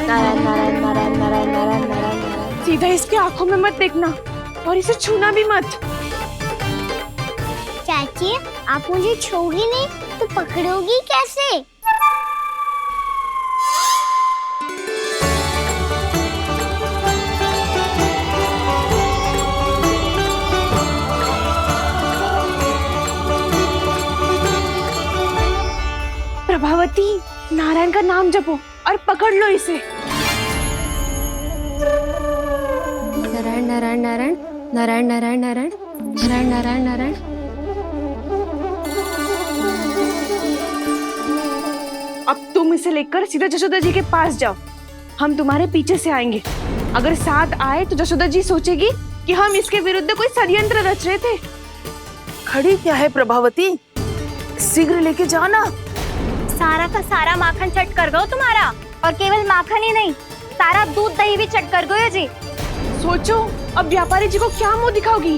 नारायण नारायण नारायण नारायण नारायण नारायण नारायण। सीधा इसके आंखों में मत देखना और इसे छूना भी मत। चाची, आप मुझे छोगी नहीं तो पकड़ोगी कैसे? प्रभावती, नारायण का नाम जपो और पकड़ लो इसे। नारायण नारायण नारायण नारायण नारायण नारायण नारायण नारायण नारायण। अब तुम इसे लेकर सीधा जशोदा जी के पास जाओ, हम तुम्हारे पीछे से आएंगे। अगर साथ आए तो जशोदा जी सोचेगी कि हम इसके विरुद्ध कोई षड्यंत्र रच रहे थे। खड़ी क्या है प्रभावती, शीघ्र लेके जाना। सारा का सारा माखन चट कर गो तुम्हारा, और केवल माखन ही नहीं, सारा दूध दही भी चट कर गो जी। सोचो अब व्यापारी जी को क्या मुंह दिखाओगी।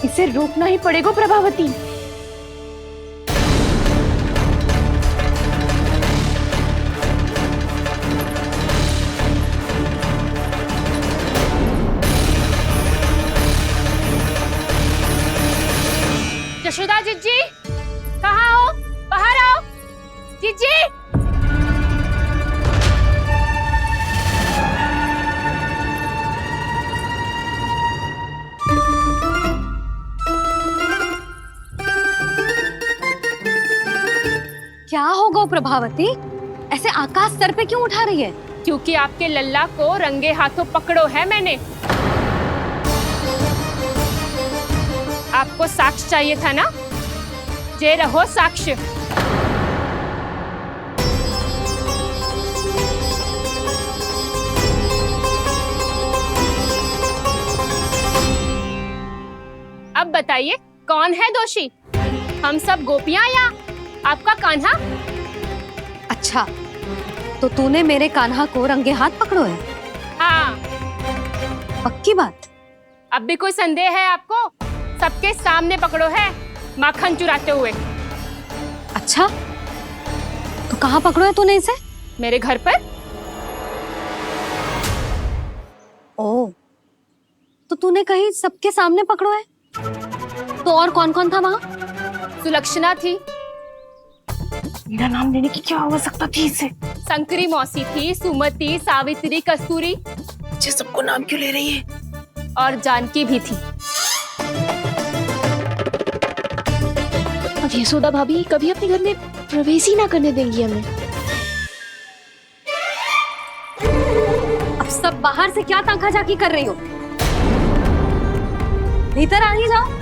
इसे रोकना ही पड़ेगा प्रभावती। जशोदा जीजी, कहाँ हो? बाहर आओ जीजी। क्या होगा प्रभावती, ऐसे आकाश सर पे क्यों उठा रही है? क्योंकि आपके लल्ला को रंगे हाथों पकड़ो है मैंने। आपको साक्ष्य चाहिए था ना, जे रहो साक्ष्य। अब बताइए कौन है दोषी, हम सब गोपियां या आपका कान्हा? अच्छा, तो तूने मेरे कान्हा को रंगे हाथ पकड़ो है? हाँ। पक्की बात? अब भी कोई संदेह है आपको? सबके सामने पकड़ो है, माखन चुराते हुए। अच्छा, तो कहाँ पकड़ो है तूने इसे? मेरे घर पर। ओ, तो तूने कहीं सबके सामने पकड़ो है? तो और कौन कौन था वहाँ? सुलक्षणा थी। मेरा नाम लेने की क्या आवश्यकता थी इसे? संकरी मौसी थी, सुमति, सावित्री, कस्तूरी। ये सबको नाम क्यों ले रही है? और जानकी भी थी। अब यशोदा भाभी कभी अपने घर में प्रवेश ही ना करने देंगी हमें। अब सब बाहर से क्या ताका झाकी कर रही हो? भीतर आ ही जाओ।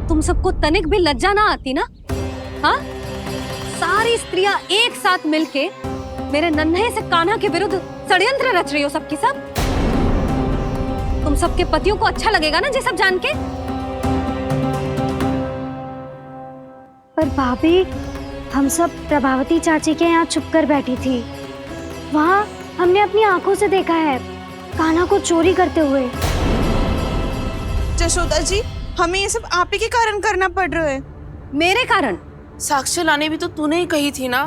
तुम सबको तनिक भी लज्जा ना आती ना? हाँ? सारी स्त्रियां एक साथ मिलके मेरे नन्हे से कान्हा के विरुद्ध षड्यंत्र रच रही हो सबकी सब। तुम सबके पतियों को अच्छा लगेगा ना ये सब जान के? पर भाभी, हम सब प्रभावती चाची के यहाँ छुप कर बैठी थी। वहाँ हमने अपनी आंखों से देखा है कान्हा को चोरी करते हुए। जशोदा जी, हमें ये सब आप ही के कारण करना पड़ रहा है। मेरे कारण? साक्ष्य लाने भी तो तूने ही कही थी ना।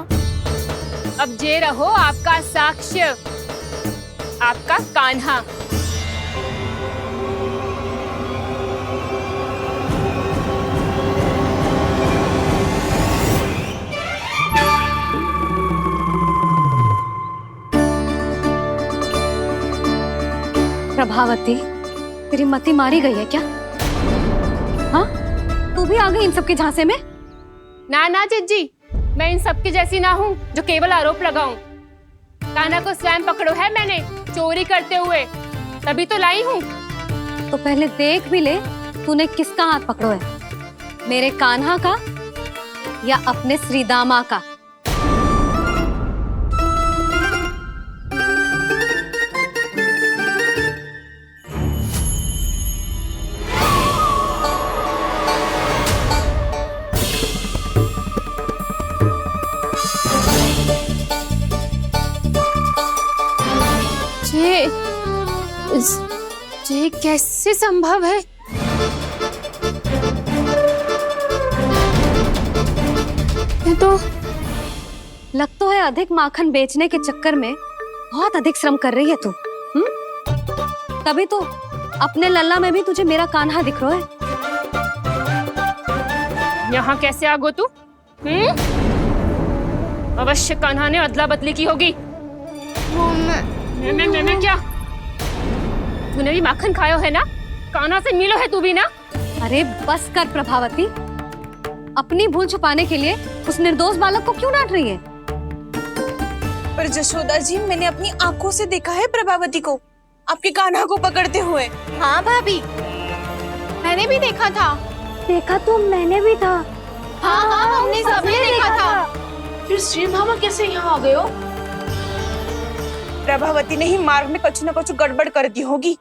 अब जे रहो आपका साक्ष्य, आपका कान्हा। प्रभावती, तेरी मति मारी गई है क्या? हाँ? तू भी आ गई इन सबके झांसे में? ना ना जीजी, मैं इन सबकी जैसी ना हूँ जो केवल आरोप लगाऊं। कान्हा को स्वयं पकड़ो है मैंने, चोरी करते हुए, तभी तो लाई हूँ। तो पहले देख भी ले तूने किसका हाथ पकड़ो है, मेरे कान्हा का या अपने श्रीदामा का? ये कैसे संभव है? लग तो है अधिक माखन बेचने के चक्कर में बहुत अधिक श्रम कर रही है तू। तभी तो अपने लल्ला में भी तुझे मेरा कान्हा दिख रहा है। यहाँ कैसे आ गो तू? अवश्य कान्हा ने अदला बदली की होगी। मैं क्या? तूने भी माखन खायो है ना? कान्हा से मिलो है तू भी ना? अरे बस कर प्रभावती, अपनी भूल छुपाने के लिए उस निर्दोष बालक को क्यों डांट रही है? पर जशोदा जी, मैंने अपनी आंखों से देखा है प्रभावती को आपके कान्हा को पकड़ते हुए। हाँ भाभी, मैंने भी देखा था। देखा तो मैंने भी था। हाँ हाँ, हमने सबने देखा था। फिर श्रीधामा कैसे यहाँ आ गए हो? प्रभावती ने ही मार्ग में कुछ न कुछ गड़बड़ कर दी होगी।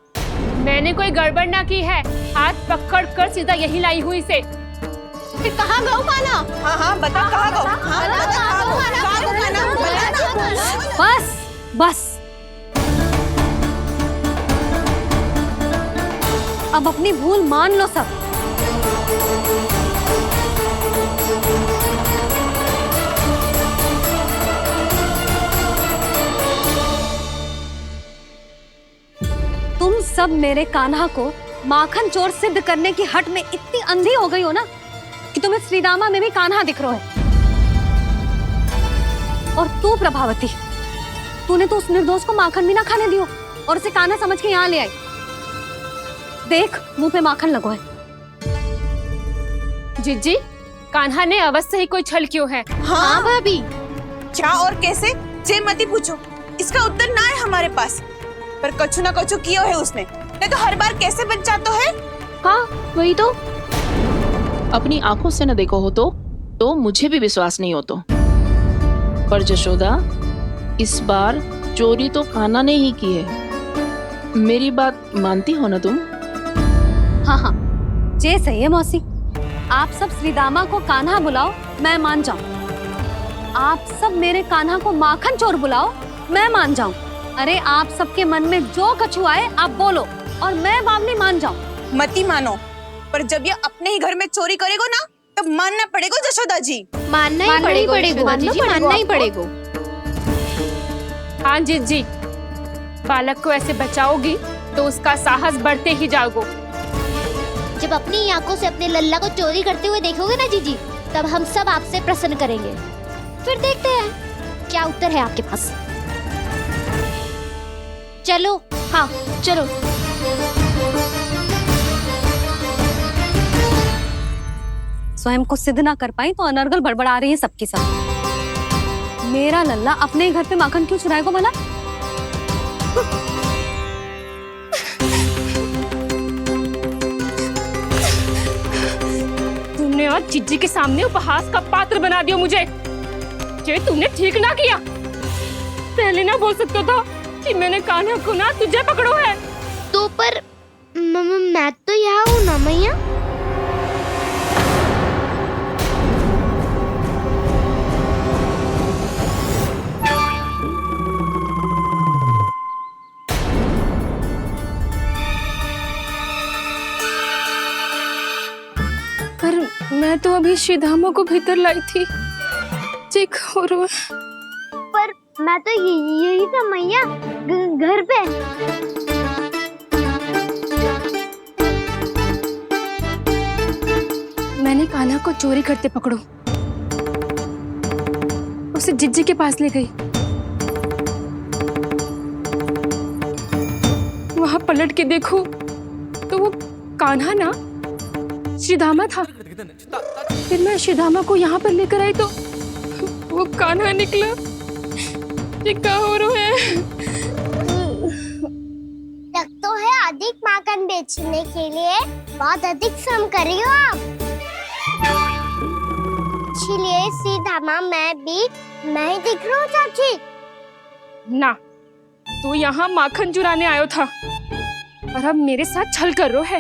मैंने कोई गड़बड़ ना की है, हाथ पकड़ कर सीधा यही लाई हुई इसे। फिर कहाँ गौ कान्हा? हाँ हाँ, बता कहाँ गो? हाँ, बता कहाँ गो? कहाँ गो कान्हा? बता ना। बस बस, अब अपनी भूल मान लो सब। तुम सब मेरे कान्हा को माखन चोर सिद्ध करने की हट में इतनी अंधी हो गई हो ना कि तुम्हें श्रीदामा में भी कान्हा दिख रहा है। और तू प्रभावती, तूने तो उस निर्दोष को माखन भी ना खाने दियो और उसे कान्हा समझ के यहाँ ले आई। देख, मुंह पे माखन लगो है। जिज्जी, कान्हा ने अवश्य ही कोई छल क्यों है। हाँ भाभी। क्या और कैसे? जे मती पूछो, इसका उत्तर ना है हमारे पास। पर कछु ना कछु किया है उसने, नहीं तो हर बार कैसे बच जाता है। हाँ वही तो। अपनी आंखों से न देखो हो तो मुझे भी विश्वास नहीं हो तो। पर जशोदा, इस बार चोरी तो कान्हा ने ही की है। मेरी बात मानती हो ना तुम? हाँ हाँ, जे सही है मौसी। आप सब श्रीदामा को कान्हा बुलाओ, मैं मान जाऊं। आप सब मेरे कान्हा को माखन चोर बुलाओ, मैं मान जाऊं। अरे आप सबके मन में जो कछु आए आप बोलो और मैं बावली मान जाऊं। मती मानो, पर जब ये अपने ही घर में चोरी करेगो ना, तब मानना पड़ेगा जशोदा जी। मानना ही पड़ेगा, मानना ही पड़ेगा। हाँ जिज्जी, बालक को ऐसे बचाओगी तो उसका साहस बढ़ते ही जाओगे। जब अपनी आंखों से अपने लल्ला को चोरी करते हुए देखोगे ना जीजी, तब हम सब आपसे प्रसन्न करेंगे। फिर देखते हैं क्या उत्तर है आपके पास। चलो। हाँ चलो। स्वयं को सिद्ध ना कर पाई तो अनर्गल बड़बड़ा रही है सबकी सब। मेरा लल्ला अपने ही घर पे माखन क्यों चुराएगा भला? तुमने आज जिज्जी के सामने उपहास का पात्र बना दिया मुझे। ये तुमने ठीक ना किया। पहले ना बोल सकता था कि मैंने कान्हा को ना तुझे पकड़ो है। तो पर मैं तो यहाँ हूँ ना मैया। पर मैं तो अभी श्रीधामा को भीतर लाई थी। चेक हो रहा है। पर मैं तो यही था मैया, घर पे। मैंने कान्हा को चोरी करते पकड़ो, उसे जिज्जी के पास ले गई। वहां पलट के देखो तो वो कान्हा ना श्रीधामा था। फिर मैं श्रीधामा को यहाँ पर लेकर आई तो वो कान्हा निकला। ये क्या हो रहा है? लग तो है अधिक माखन बेचने के लिए बहुत अधिक श्रम कर रही हो आप। इसलिए सीधामा मैं ही दिख रहा हूँ चाची। ना, तू यहाँ माखन चुराने आयो था और अब मेरे साथ छल कर रहा है।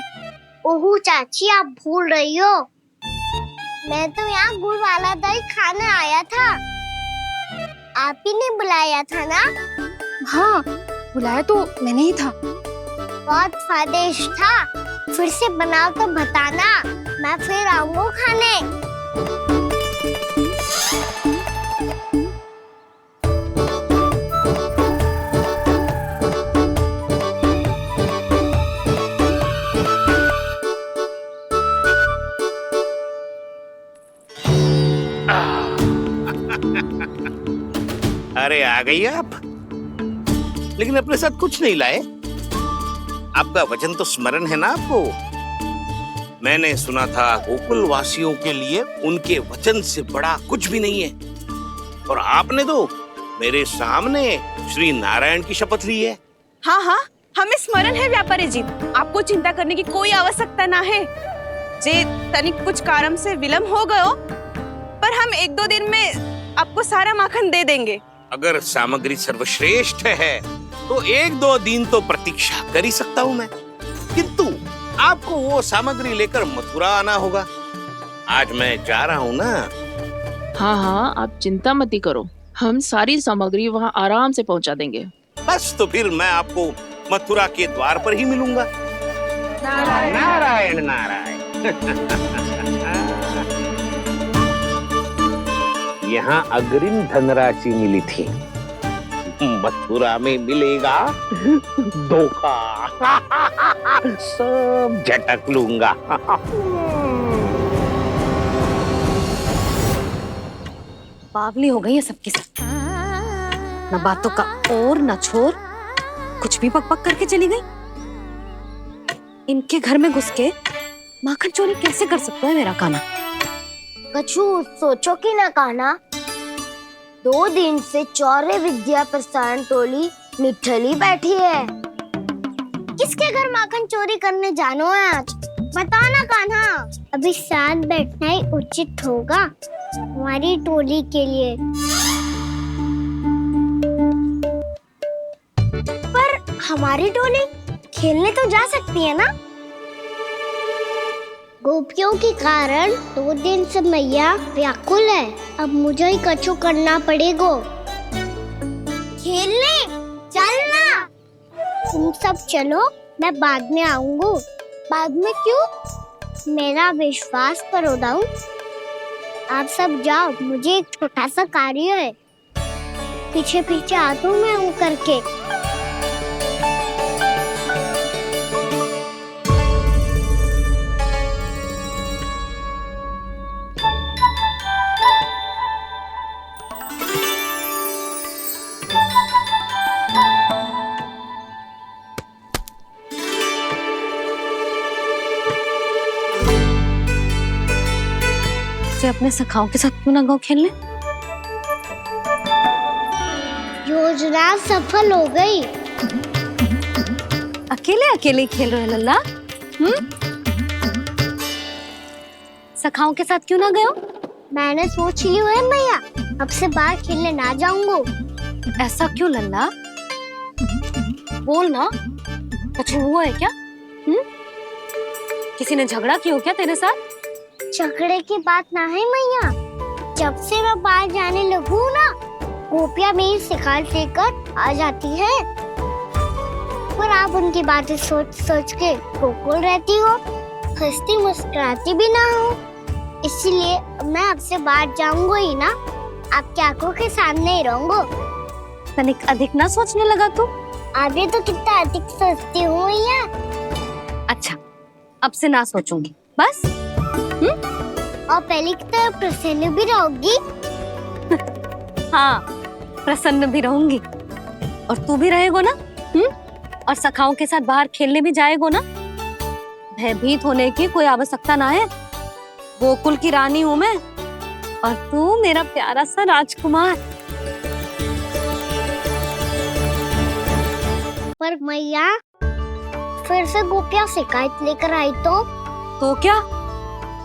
ओह चाची, आप भूल रही हो, मैं तो यहाँ गुड़ वाला दही खाने आया था। आप ही ने बुलाया था ना? हाँ, बुलाया तो मैंने ही था। बहुत स्वादिष्ट था। फिर से बनाओ तो बताना, मैं फिर आऊंगा खाने। अरे आ गई आप, लेकिन अपने साथ कुछ नहीं लाए। आपका वचन तो स्मरण है ना आपको? मैंने सुना था गोकुल वासियों के लिए उनके वचन से बड़ा कुछ भी नहीं है, और आपने तो मेरे सामने श्री नारायण की शपथ ली है। हाँ हाँ, हमें स्मरण है व्यापारी जी, आपको चिंता करने की कोई आवश्यकता ना है। जे तनिक कुछ कारण से विलंब हो गयो, पर हम 1-2 दिन में आपको सारा माखन दे देंगे। अगर सामग्री सर्वश्रेष्ठ है तो 1-2 दिन तो प्रतीक्षा कर ही सकता हूँ मैं, किंतु आपको वो सामग्री लेकर मथुरा आना होगा। आज मैं जा रहा हूँ ना। हाँ हाँ, आप चिंता मत करो, हम सारी सामग्री वहाँ आराम से पहुँचा देंगे। बस तो फिर मैं आपको मथुरा के द्वार पर ही मिलूंगा। नारायण नारायण। यहाँ अग्रिम धनराशि मिली थी, मथुरा में मिलेगा धोखा। सब झटक लूंगा। बावली हो गई है सबकी सब, न बातों का और न छोर, कुछ भी पक पक करके चली गई। इनके घर में घुस के माखन चोरी कैसे कर सकता है मेरा कान्हा? कछु सोचो कि ना कान्हा, 2 दिन से चौर्य विद्या प्रसारण टोली निठली बैठी है। किसके घर माखन चोरी करने जानो है आज? बता ना कान्हा। अभी साथ बैठना ही उचित होगा हमारी टोली के लिए। पर हमारी टोली खेलने तो जा सकती है ना? गोपियों के कारण 2 दिन से मैया व्याकुल है, अब मुझे ही कछु करना पड़ेगा। खेलने चलना, तुम सब चलो, मैं बाद में आऊंगा। बाद में क्यों? मेरा विश्वास करो दाऊ, आप सब जाओ, मुझे एक छोटा सा कार्य है। पीछे पीछे आता हूँ मैं हूँ करके। अपने सखाओं के साथ क्यों ना गाँव खेलने? योजना सफल हो गई। अकेले अकेले खेल रहे लल्ला? सखाओं के साथ क्यों ना गए? मैंने सोच लिया है मैया, अब से बाहर खेलने ना जाऊंगा। ऐसा क्यों लल्ला? बोल ना, कुछ हुआ है क्या? किसी ने झगड़ा किया हो क्या तेरे साथ? झगड़े की बात ना है मैया, जब से मैं बाहर जाने लगू ना, गोपियां मेरी शिकार लेकर आ जाती है, पर आप उनकी बातें सोच सोच के गोकुल रहती हो, हंसती मुस्कुराती भी ना हो। इसलिए मैं आपसे बाहर जाऊंगा ही ना, आपकी आंखों के सामने ही रहूंगा। तनिक अधिक ना सोचने लगा तू? आगे तो कितना अधिक सोचती हूँ मैया। अच्छा, अब से ना सोचूंगी बस। और पहले की तरह प्रसन्न भी रहोगी? हाँ, प्रसन्न भी रहूंगी, और तू भी रहेगो ना? और सखाओं के साथ बाहर खेलने भी जाएगो ना? भयभीत होने की कोई आवश्यकता ना है, गोकुल की रानी हूँ मैं, और तू मेरा प्यारा सा राजकुमार। पर मैया, फिर से गोपियां शिकायत लेकर आई तो क्या?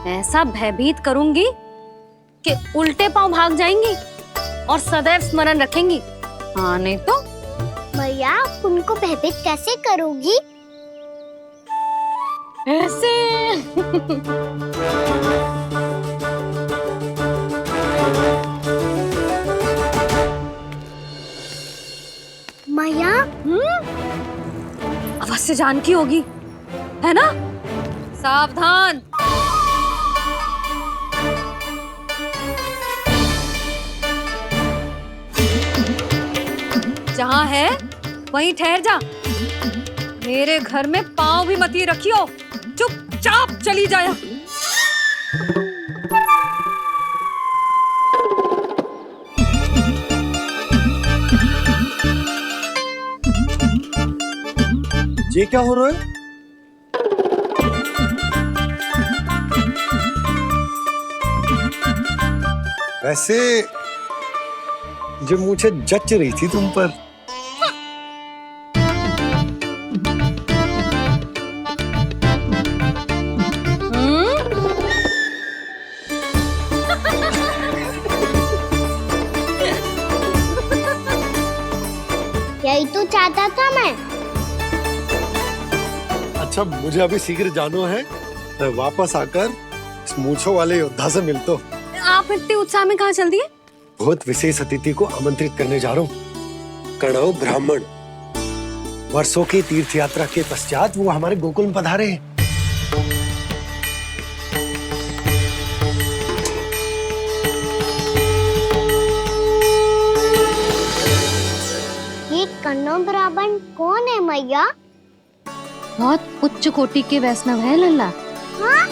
ऐसा भयभीत करूंगी कि उल्टे पांव भाग जाएंगी और सदैव स्मरण रखेंगी। हाँ नहीं तो? मैया, उनको भयभीत कैसे करोगी? ऐसे। मैया, अवश्य जानकी होगी, है ना? सावधान। जहाँ है वहीं ठहर जा, मेरे घर में पाँव भी मत ही रखियो, चुपचाप चली जाया। ये क्या हो रहा है? वैसे जो मुझे जच रही थी तुम पर। यही तो चाहता था मैं। अच्छा मुझे अभी शीघ्र जाना है, मैं वापस आकर इस मूंछों वाले योद्धा से मिलता हूँ। आप इतने उत्साह में कहाँ चल दिए? बहुत विशेष अतिथि को आमंत्रित करने जा रहा हूँ, कणव ब्राह्मण। वर्षों की तीर्थ यात्रा के पश्चात वो हमारे गोकुल में पधारे हैं। ये कन्नौ ब्राह्मण कौन है मैया? बहुत उच्च कोटि के वैष्णव है लल्ला। हाँ?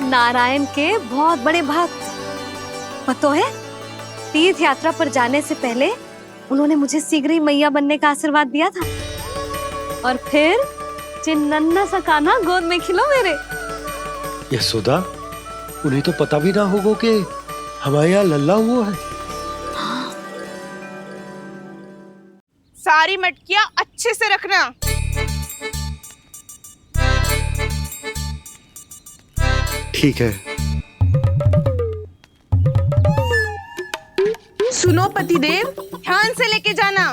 नारायण के बहुत बड़े भक्त। पता है, तीर्थ यात्रा पर जाने से पहले उन्होंने मुझे शीघ्र ही मैया बनने का आशीर्वाद दिया था, और फिर चिन्नन्ना सा कान्हा गोद में खिलो मेरे। यशोदा, उन्हें तो पता भी ना होगा कि हमारे यहाँ लल्ला हुआ है। सारी मटकियां अच्छे से रखना। ठीक है। सुनो पतिदेव, ध्यान से लेके जाना।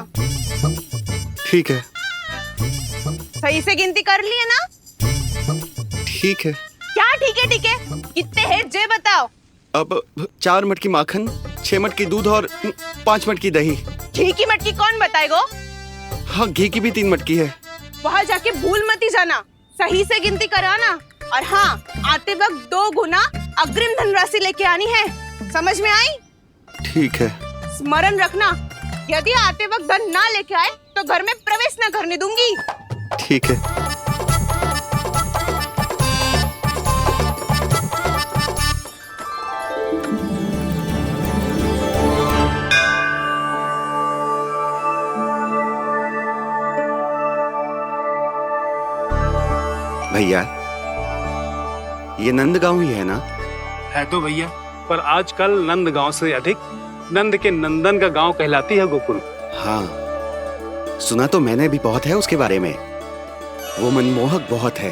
ठीक है। सही से गिनती कर लिए ना? ठीक है। क्या ठीक है ठीक है? कितने हैं जे बताओ। अब 4 मटकी माखन, 6 मटकी दूध और 5 मटकी दही। घी की मटकी कौन बताएगा? हाँ, घी की भी 3 मटकी है। वहाँ जाके भूल मती जाना, सही से गिनती कराना। और हाँ, आते वक्त 2 गुना अग्रिम धनराशि लेके आनी है, समझ में आई? ठीक है। स्मरण रखना, यदि आते वक्त धन ना लेके आए तो घर में प्रवेश न करने दूंगी। ठीक है। भैया, ये नंदगांव ही है ना? है तो भैया, पर आजकल नंदगांव से अधिक नंद के नंदन का गांव कहलाती है गोकुल। हाँ, सुना तो मैंने भी बहुत है उसके बारे में। वो मनमोहक बहुत है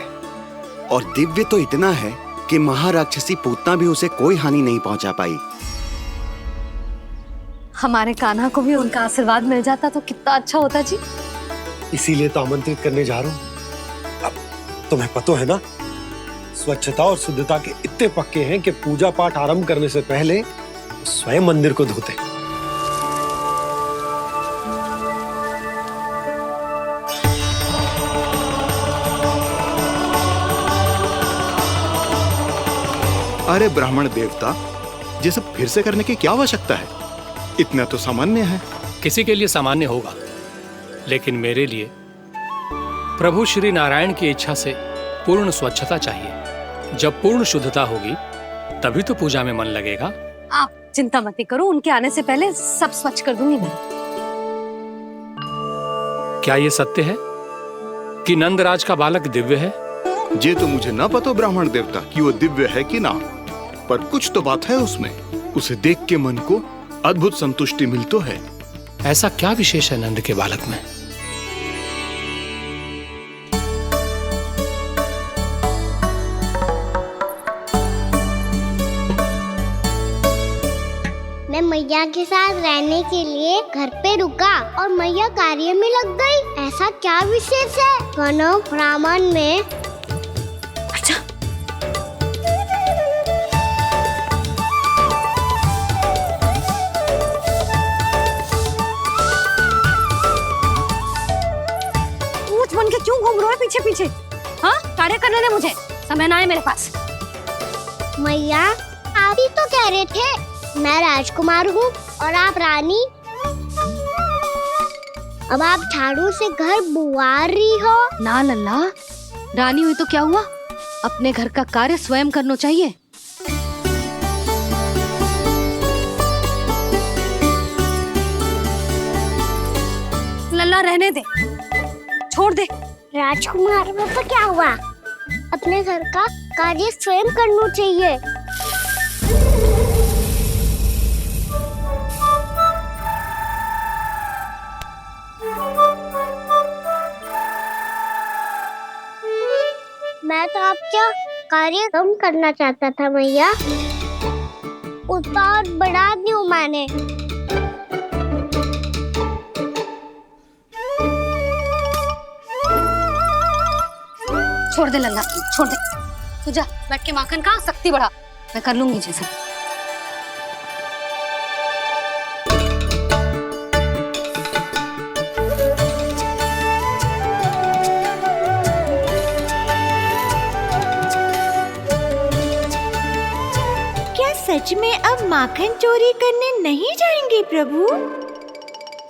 और दिव्य तो इतना है कि महाराक्षसी पूतना भी उसे कोई हानि नहीं पहुंचा पाई। हमारे कान्हा को भी उनका आशीर्वाद मिल जाता तो कितना अच्छा होता जी। इसीलिए तो आमंत्रित करने जा रहा हूँ। अब तुम्हें पता है ना, स्वच्छता और शुद्धता के इतने पक्के हैं कि पूजा पाठ आरंभ करने से पहले स्वयं मंदिर को धोते। अरे ब्राह्मण देवता, ये सब फिर से करने की क्या आवश्यकता है? इतना तो सामान्य है। किसी के लिए सामान्य होगा, लेकिन मेरे लिए प्रभु श्री नारायण की इच्छा से पूर्ण स्वच्छता चाहिए। जब पूर्ण शुद्धता होगी तभी तो पूजा में मन लगेगा। आप चिंता मत करो, उनके आने से पहले सब स्वच्छ कर दूंगी मैं। क्या ये सत्य है कि नंदराज का बालक दिव्य है? ये तो मुझे ना पता ब्राह्मण देवता कि वो दिव्य है कि ना, पर कुछ तो बात है उसमें। उसे देख के मन को अद्भुत संतुष्टि मिल तो है। ऐसा क्या विशेष है नंद के बालक में? मैं मैया के साथ रहने के लिए घर पे रुका और मैया कार्य में लग गई। ऐसा क्या विशेष है कन्नौ ब्राह्मण में? अच्छा, ऊंच बन के क्यों घूम रहे हो पीछे पीछे? हाँ, कार्य करने दे मुझे, समय ना है मेरे पास। मैया, आप ही तो कह रहे थे मैं राजकुमार हूँ और आप रानी। अब आप झाड़ू से घर बुआर रही हो। ना लल्ला, रानी हुई तो क्या हुआ, अपने घर का कार्य स्वयं करना चाहिए। लल्ला रहने दे, छोड़ दे। राजकुमार तो क्या हुआ? अपने घर का कार्य स्वयं करना चाहिए। मैं तो आपका कार्य कम करना चाहता था मैया, उसका और बढ़ा दूं मैंने। छोड़ दे लल्ला, छोड़ दे। तू जा बैठ के माखन खा, शक्ति बढ़ा, मैं कर लूंगी जैसे। क्या सच में अब माखन चोरी करने नहीं जाएंगे प्रभु?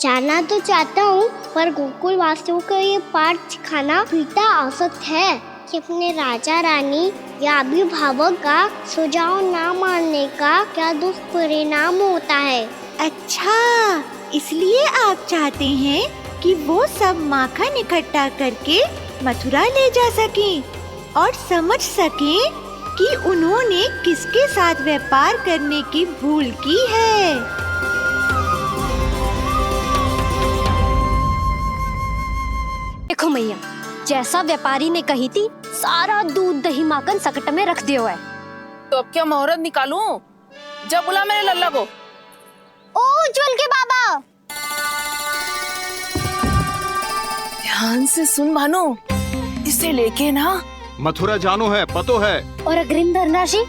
जाना तो चाहता हूँ, पर गोकुल वासियों को ये पाठ सिखाना पिता आवश्यक है कि अपने राजा रानी या अभिभावक का सुझाव ना मानने का क्या दुष्परिणाम होता है। अच्छा, इसलिए आप चाहते हैं कि वो सब माखन इकट्ठा करके मथुरा ले जा सकें और समझ सकें कि उन्होंने किसके साथ व्यापार करने की भूल की है। देखो मैया, जैसा व्यापारी ने कही थी, सारा दूध दही माखन सकट में रख दिया है। तो अब क्या मुहूर्त निकालूं? जब बुला मेरे लल्ला को। ओ उज्जवल के बाबा, ध्यान से सुन भानु, इसे लेके ना मथुरा जानो है, पतो है। और अग्रिम धनराशि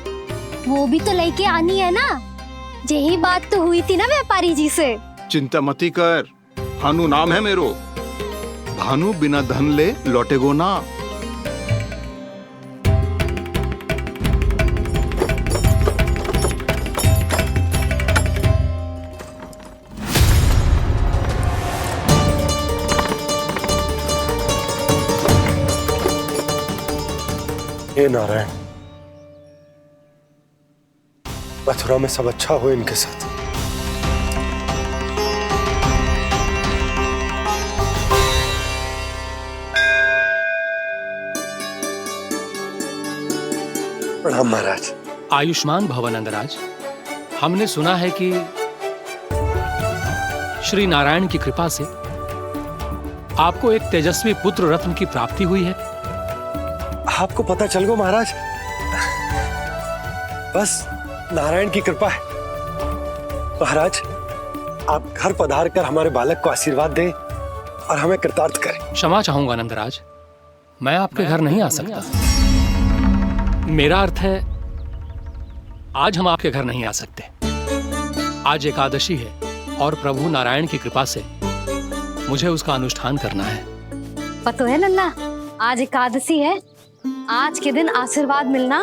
वो भी तो लेके आनी है ना। यही बात तो हुई थी ना व्यापारी जी से। चिंता मती कर, भानु नाम है मेरो। भानु बिना धन ले लौटेगो ना। हे नारायण, मथुरा में सब अच्छा हो इनके साथ। प्रणाम महाराज। आयुष्मान भव नंदराज। हमने सुना है कि श्री नारायण की कृपा से आपको एक तेजस्वी पुत्र रत्न की प्राप्ति हुई है। आपको पता चल गो महाराज, बस नारायण की कृपा है। महाराज, आप घर पधार कर हमारे बालक को आशीर्वाद दें और हमें कृतार्थ करें। क्षमा चाहूंगा नंदराज, मैं आपके घर नहीं आ सकता। मेरा अर्थ है, आज हम आपके घर नहीं आ सकते। आज एकादशी है और प्रभु नारायण की कृपा से मुझे उसका अनुष्ठान करना है। पता है लल्ला, आज एकादशी है। आज के दिन आशीर्वाद मिलना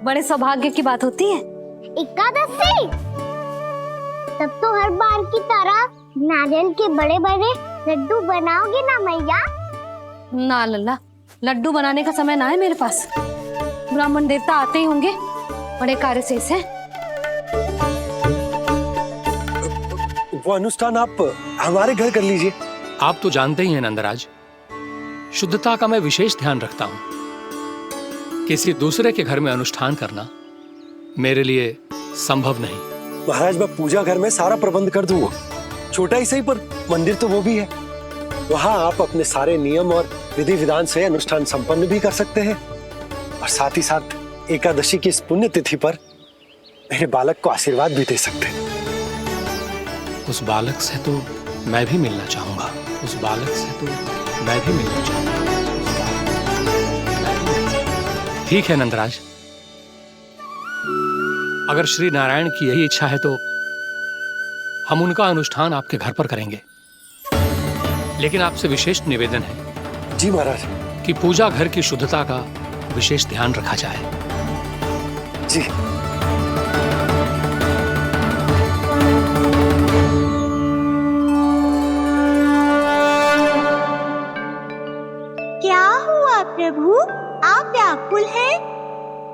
बड़े सौभाग्य की बात होती है। एकादशी? तब तो हर बार की तरह नारियल के बड़े बड़े लड्डू बनाओगे ना मैया? ना लल्ला, लड्डू बनाने का समय ना है मेरे पास। ब्राह्मण देवता आते ही होंगे, बड़े कार्य शेष हैं। वो अनुष्ठान आप हमारे घर कर लीजिए। आप तो जानते ही हैं नंदराज, शुद्धता का मैं विशेष ध्यान रखता हूं। किसी दूसरे के घर में अनुष्ठान करना मेरे लिए संभव नहीं। महाराज, मैं पूजा घर में सारा प्रबंध कर दूंगा। छोटा ही सही, पर मंदिर तो वो भी है। वहां आप अपने सारे नियम और विधि विधान से अनुष्ठान संपन्न भी कर सकते हैं और साथ ही साथ एकादशी की इस पुण्य तिथि पर मेरे बालक को आशीर्वाद भी दे सकते हैं। उस बालक से तो मैं भी मिलना चाहूंगा। उस बालक से तो मैं भी मिलना चाहूंगा। ठीक है नंदराज, अगर श्री नारायण की यही इच्छा है तो हम उनका अनुष्ठान आपके घर पर करेंगे। लेकिन आपसे विशेष निवेदन है। जी महाराज। कि पूजा घर की शुद्धता का विशेष ध्यान रखा जाए। जी। क्या हुआ प्रभु, आप व्याकुल हैं?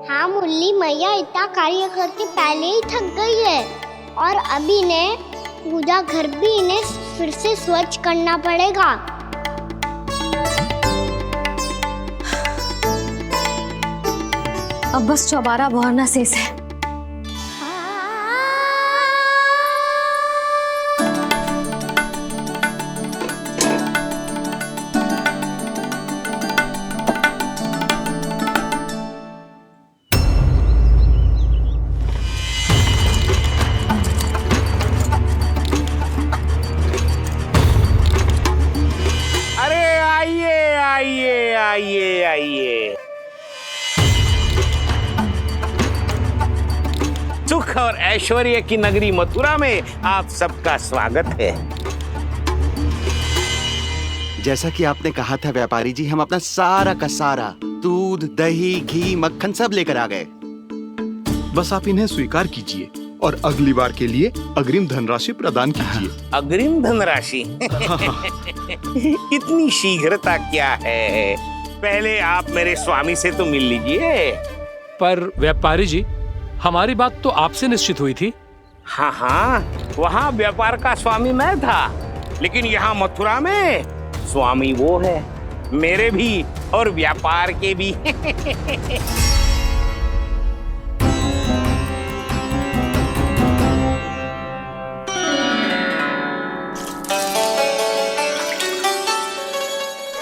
हाँ मुरली मैया, इतना कार्य करके पहले ही थक गई है और अभी ने पूजा घर भी इन्हें फिर से स्वच्छ करना पड़ेगा। अब बस चौबारा बहरना शेष है। आइए आइए, सुख और ऐश्वर्य की नगरी मथुरा में आप सबका स्वागत है। जैसा कि आपने कहा था व्यापारी जी, हम अपना सारा का सारा दूध, दही, घी, मक्खन सब लेकर आ गए। बस आप इन्हें स्वीकार कीजिए और अगली बार के लिए अग्रिम धनराशि प्रदान कीजिए। अग्रिम धनराशि? इतनी शीघ्रता क्या है? पहले आप मेरे स्वामी से तो मिल लीजिए। पर व्यापारी जी, हमारी बात तो आपसे निश्चित हुई थी। हाँ हाँ, वहाँ व्यापार का स्वामी मैं था, लेकिन यहाँ मथुरा में स्वामी वो है, मेरे भी और व्यापार के भी।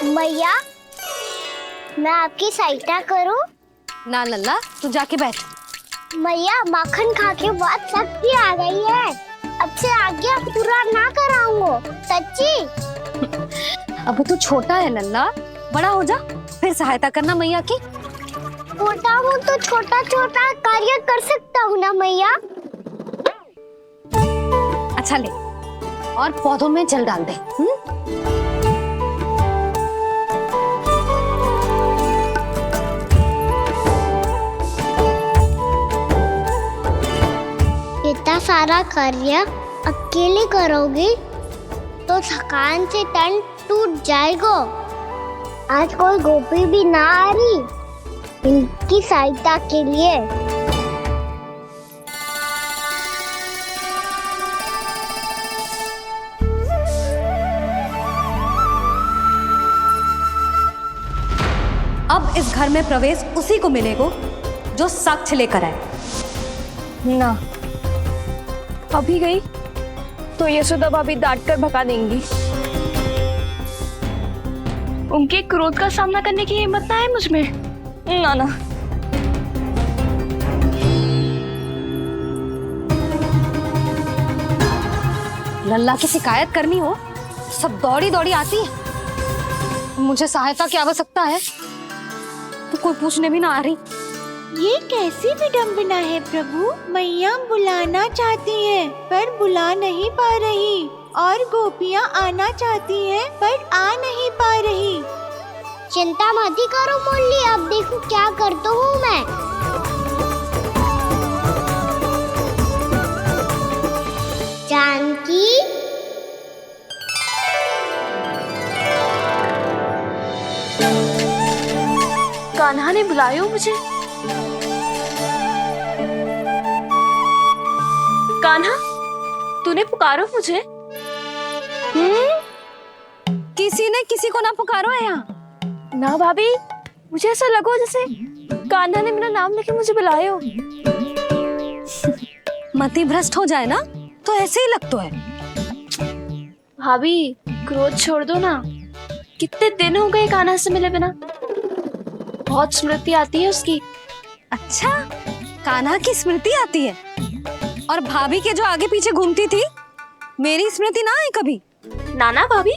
मैया, मैं आपकी सहायता करूं? ना लल्ला, तू जाके बैठ। मैया, माखन खा के बात शक्ति आ गई है। अब से आगे पूरा ना कराऊंगा, सच्ची। अब तू छोटा है लल्ला, बड़ा हो जा फिर सहायता करना मैया की। छोटा हूँ तो छोटा छोटा कार्य कर सकता हूँ ना मैया। अच्छा ले, और पौधों में जल डाल दे। इतना सारा कार्य अकेले करोगी तो थकान से तन टूट जाएगा। आज कोई गोपी भी ना आ रही इनकी सहायता के लिए। अब इस घर में प्रवेश उसी को मिलेगा जो साक्ष्य लेकर आए। ना, अभी गई तो यशोदा भाभी डांट कर भगा देंगी। उनके क्रोध का सामना करने की हिम्मत ना है मुझ में। ना ना। लल्ला की शिकायत करनी हो सब दौड़ी दौड़ी आती है। मुझे सहायता की आवश्यकता है तो कोई पूछने भी ना आ रही। ये कैसी विडंबना है प्रभु। मैया बुलाना चाहती हैं पर बुला नहीं पा रही, और गोपियाँ आना चाहती हैं पर आ नहीं पा रही। चिंता मत करो मुरली, अब देखो क्या करता हूँ मैं। जानकी, कान्हा ने बुलाया हो मुझे। कान्हा, तूने पुकारो मुझे। किसी ने किसी को ना पुकारो है यहाँ। ना भाभी, मुझे ऐसा लगो जैसे कान्हा ने मेरा नाम लेके मुझे बुलाया हो। मति भ्रष्ट हो जाए ना तो ऐसे ही लगता है। भाभी, क्रोध छोड़ दो ना। कितने दिन हो गए कान्हा से मिले बिना। बहुत स्मृति आती है उसकी। अच्छा, कान्हा की स्मृति आती है? और भाभी के जो आगे पीछे घूमती थी, मेरी स्मृति ना आई कभी? नाना भाभी,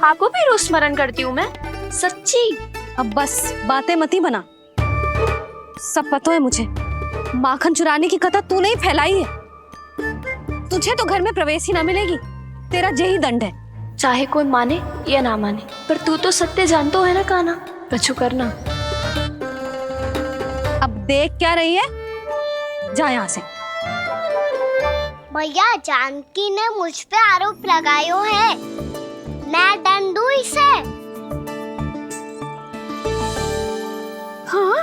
आपको भी रोज स्मरण करती हूँ मैं, सच्ची। अब बस बातें मत ही बना। सब पता है मुझे। माखन चुराने की कथा तूने ही फैलाई है। तुझे तो घर में प्रवेश ही ना मिलेगी। तेरा यही दंड है। चाहे कोई माने या ना माने, पर तू तो सत्य जानतो है ना कान्हा। कछु करना। अब देख क्या रही है, जा यहाँ से। भैया, जानकी ने मुझ पे आरोप लगायो है, मैं दंड दूं इसे। हाँ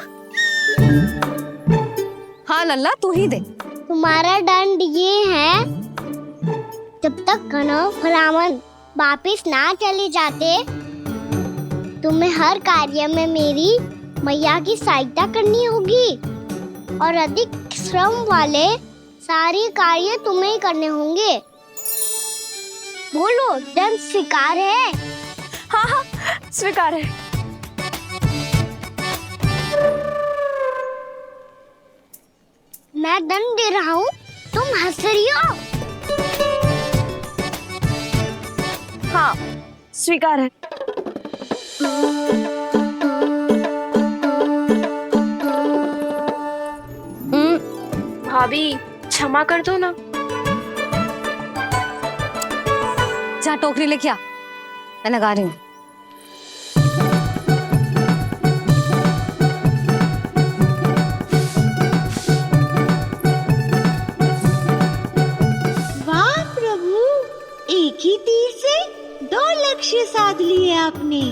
हाँ लल्ला, तू ही दे। तुम्हारा दंड ये है, जब तक कनव ब्राह्मण वापिस ना चले जाते, तुम्हें हर कार्य में मेरी मैया की सहायता करनी होगी। और अधिक श्रम वाले सारे कार्य तुम्हें ही करने होंगे। बोलो, दंड स्वीकार है? हाँ हाँ, स्वीकार है। मैं दंड दे रहा हूँ, तुम हंस रही हो? हाँ, स्वीकार है। भाभी क्षमा कर दो ना। जा टोकरी लेके आ, मैं लगा रही हूँ। वाह प्रभु, एक ही तीर से 2 लक्ष्य साध लिए आपने।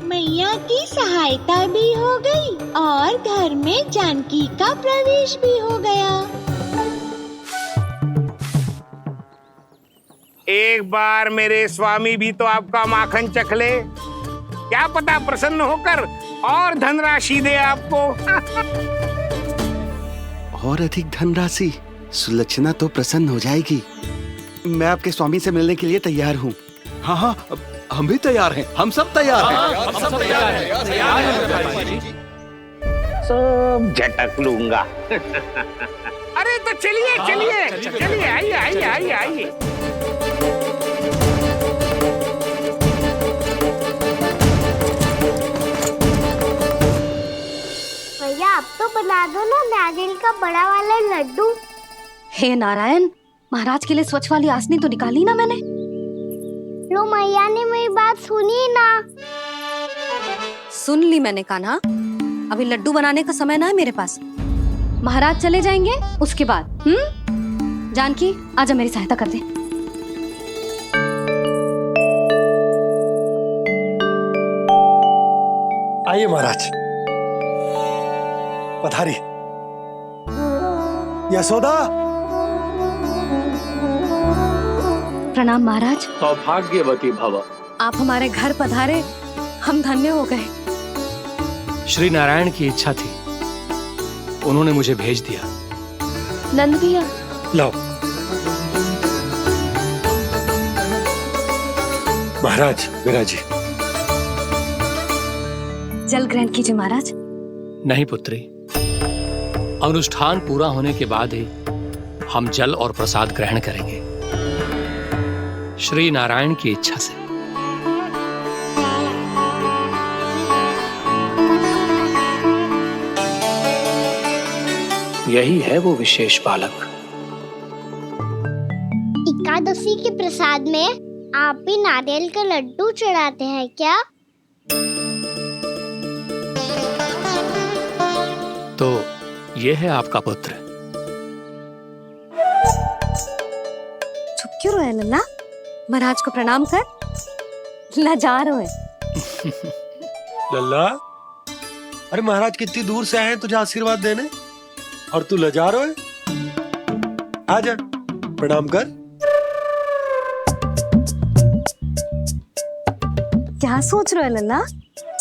मैया की सहायता भी हो गई और घर में जानकी का प्रवेश भी हो गया। एक बार मेरे स्वामी भी तो आपका माखन चख ले, क्या पता प्रसन्न होकर और धनराशि दे आपको। और अधिक धनराशि? सुलक्षणा तो प्रसन्न हो जाएगी। मैं आपके स्वामी से मिलने के लिए तैयार हूँ। हाँ हाँ, हम भी तैयार हैं, हम सब तैयार हैं। हम सब तैयार हैं। सब झटक लूंगा। अरे तो चलिए चलिए चलिए, आइए आइए आइए आइए। भैया, आप तो बना दो ना नारियल का बड़ा वाला लड्डू। हे नारायण, महाराज के लिए स्वच्छ वाली आसनी तो निकाली ना मैंने। लो, मैया ने मेरी बात सुनी ना। सुन ली मैंने कान्हा, अभी लड्डू बनाने का समय ना है मेरे पास। महाराज चले जाएंगे उसके बाद। जानकी, आजा मेरी सहायता कर दे। आइए महाराज, पधारी। यशोदा। प्रणाम महाराज। सौभाग्यवती भव। आप हमारे घर पधारे, हम धन्य हो गए। श्री नारायण की इच्छा थी, उन्होंने मुझे भेज दिया। नंद भैया, लाओ। महाराज, विराजी। जल ग्रहण कीजिए महाराज। नहीं पुत्री, अनुष्ठान पूरा होने के बाद ही हम जल और प्रसाद ग्रहण करेंगे, श्री नारायण की इच्छा से। यही है वो विशेष बालक। एकादशी के प्रसाद में आप भी नारियल का लड्डू चढ़ाते हैं क्या? तो ये है आपका पुत्र। चुप क्यों रहे लल्ला? महाराज को प्रणाम कर, लजा रहे हैं। लल्ला, अरे महाराज कितनी दूर से आए हैं तुझे आशीर्वाद देने, और तू लजा रहा है? आजा, प्रणाम कर। क्या सोच रहे हो लल्ला?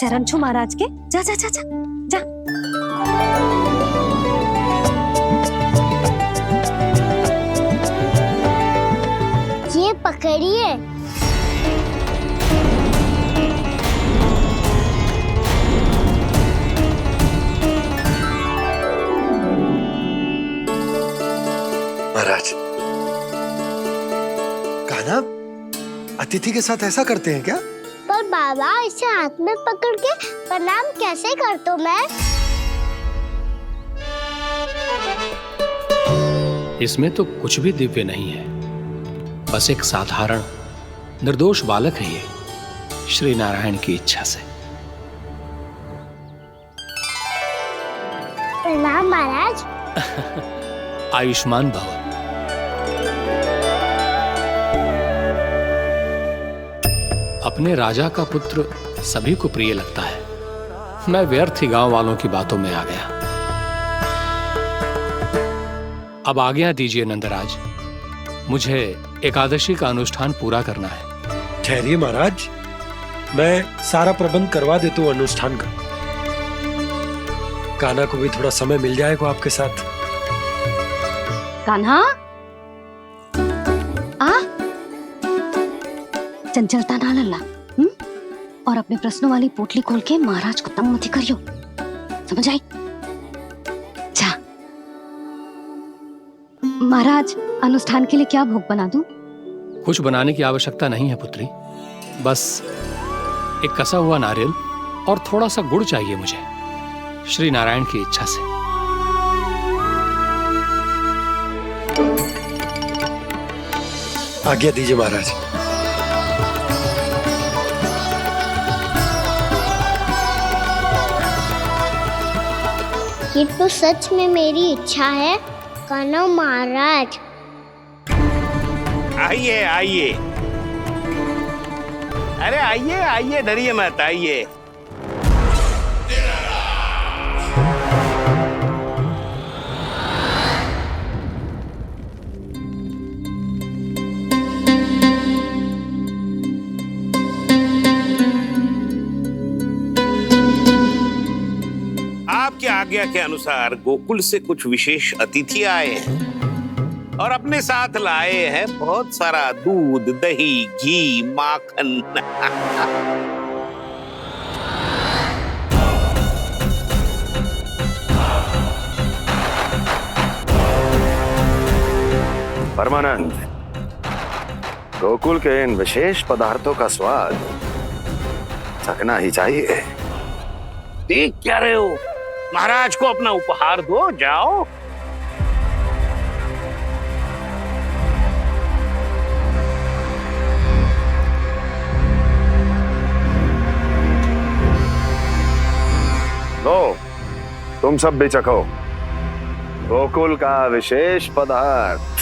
चरण छू महाराज के। जा जा जा जा जा। ये पकड़िए। महाराज, कान्हा, अतिथि के साथ ऐसा करते हैं क्या? पर बाबा, इसे हाथ में पकड़ के प्रणाम कैसे करता हूँ मैं? इसमें तो कुछ भी दिव्य नहीं है, बस एक साधारण निर्दोष बालक है ये, श्री नारायण की इच्छा से। प्रणाम महाराज। आयुष्मान भव। अपने राजा का पुत्र सभी को प्रिय लगता है। मैं व्यर्थ ही गांव वालों की बातों में आ गया। अब आज्ञा दीजिए नंदराज, मुझे एकादशी का अनुष्ठान पूरा करना है। ठहरिए महाराज, मैं सारा प्रबंध करवा देता हूँ अनुष्ठान का। कान्हा को भी थोड़ा समय मिल जाएगा आपके साथ। कान्हा आ चंचलता ना लल्ला, और अपने प्रश्नों वाली पोटली खोल के महाराज को तंग मत करियो, समझ आई? जा महाराज, अनुष्ठान के लिए क्या भोग बना दूं? कुछ बनाने की आवश्यकता नहीं है पुत्री, बस एक कसा हुआ नारियल और थोड़ा सा गुड़ चाहिए मुझे, श्री नारायण की इच्छा से। आज्ञा दीजिए महाराज। ये तो सच में मेरी इच्छा है कान्हा महाराज। आइए आइए, अरे आइए आइए, डरिए मत, आइए। आपकी आज्ञा के अनुसार गोकुल से कुछ विशेष अतिथि आए हैं और अपने साथ लाए हैं बहुत सारा दूध, दही, घी, माखन। परमानंद, गोकुल के इन विशेष पदार्थों का स्वाद चखना ही चाहिए। देख क्या रहे हो, महाराज को अपना उपहार दो, जाओ। लो, तुम सब भी चखो गोकुल का विशेष पदार्थ।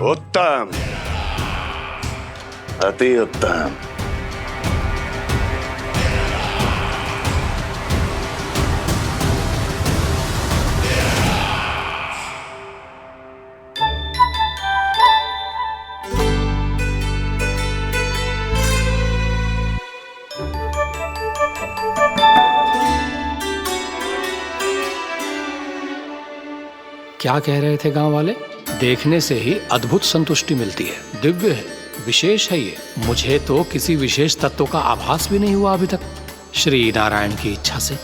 उत्तम, अति उत्तम। क्या कह रहे थे गांव वाले? देखने से ही अद्भुत संतुष्टि मिलती है, दिव्य है, विशेष है ये। मुझे तो किसी विशेष तत्व का आभास भी नहीं हुआ अभी तक, श्री नारायण की इच्छा से।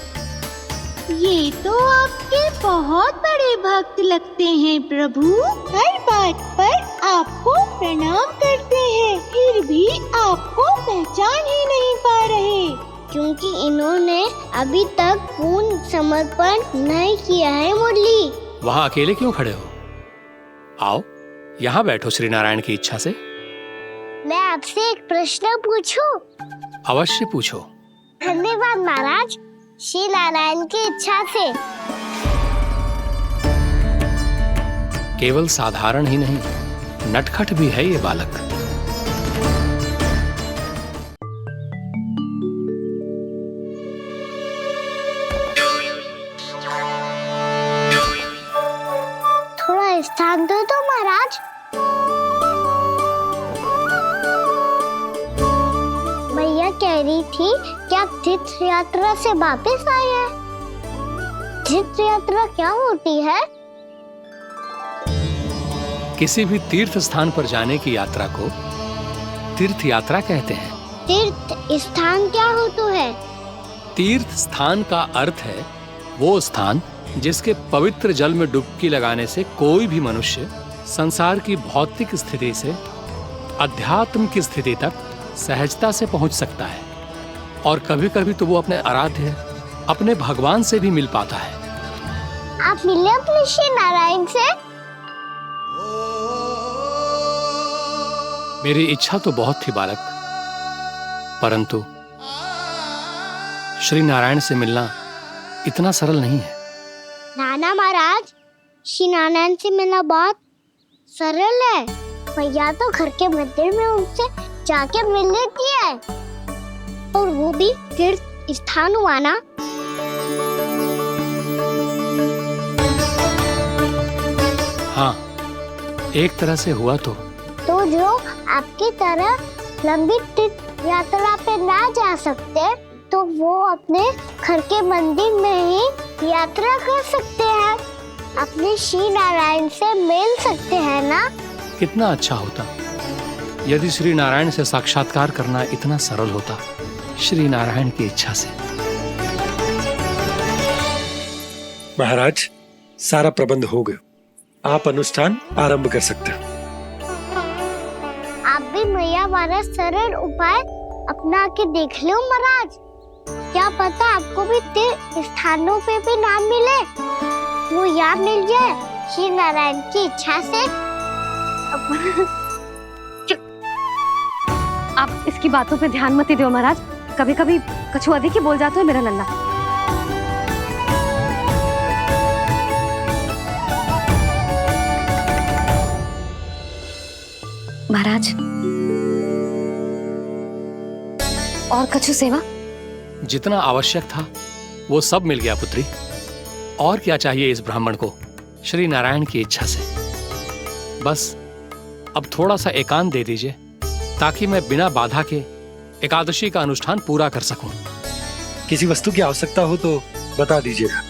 ये तो आपके बहुत बड़े भक्त लगते हैं प्रभु, हर बात पर आपको प्रणाम करते हैं, फिर भी आपको पहचान ही नहीं पा रहे। क्योंकि इन्होंने अभी तक पूर्ण समर्पण नहीं किया है मुरली। वहाँ अकेले क्यों खड़े हो? आओ यहाँ बैठो श्री नारायण की इच्छा से। मैं आपसे एक प्रश्न पूछूं? अवश्य पूछो। धन्यवाद महाराज, श्री नारायण की इच्छा से। केवल साधारण ही नहीं, नटखट भी है ये बालक। थोड़ा स्थान दो तो महाराज। भैया कह रही थी कि आप तीर्थ यात्रा से वापस आए हैं। तीर्थ यात्रा क्या होती है? किसी भी तीर्थ स्थान पर जाने की यात्रा को तीर्थ यात्रा कहते हैं। तीर्थ स्थान क्या होता है? तीर्थ स्थान का अर्थ है वो स्थान जिसके पवित्र जल में डुबकी लगाने से कोई भी मनुष्य संसार की भौतिक स्थिति से अध्यात्म की स्थिति तक सहजता से पहुंच सकता है, और कभी कभी तो वो अपने आराध्य, अपने भगवान से भी मिल पाता है। आप मिले अपने श्री नारायण से? मेरी इच्छा तो बहुत थी बालक, परंतु श्री नारायण से मिलना इतना सरल नहीं है। नाना महाराज, श्री नारायण से मिलना बहुत सरल है। भैया तो घर के मंदिर में उनसे जाके मिल लेती है, और वो भी तीर्थ स्थान हुआ ना? हाँ, एक तरह से हुआ तो जो आपकी तरह लंबी तीर्थ यात्रा पे ना जा सकते तो वो अपने घर के मंदिर में ही यात्रा कर सकते हैं, अपने श्री नारायण से मिल सकते हैं ना? कितना अच्छा होता यदि श्री नारायण से साक्षात्कार करना इतना सरल होता, श्री नारायण की इच्छा से। महाराज, सारा प्रबंध हो गया, आप अनुष्ठान आरंभ कर सकते हैं। आप भी मैया वाला सरल उपाय अपना के देख लो महाराज, क्या पता आपको भी तीर्थ स्थानों पे भी नाम मिले, वो याद मिल जाए श्री नारायण की इच्छा से। आप इसकी बातों पे ध्यान मत दो महाराज, कभी कभी कछु अधिक ही बोल जाते हो मेरा नन्ना। महाराज, और कछु सेवा? जितना आवश्यक था वो सब मिल गया पुत्री। और क्या चाहिए इस ब्राह्मण को श्री नारायण की इच्छा से? बस अब थोड़ा सा एकांत दे दीजिए ताकि मैं बिना बाधा के एकादशी का अनुष्ठान पूरा कर सकूं। किसी वस्तु की आवश्यकता हो तो बता दीजिएगा।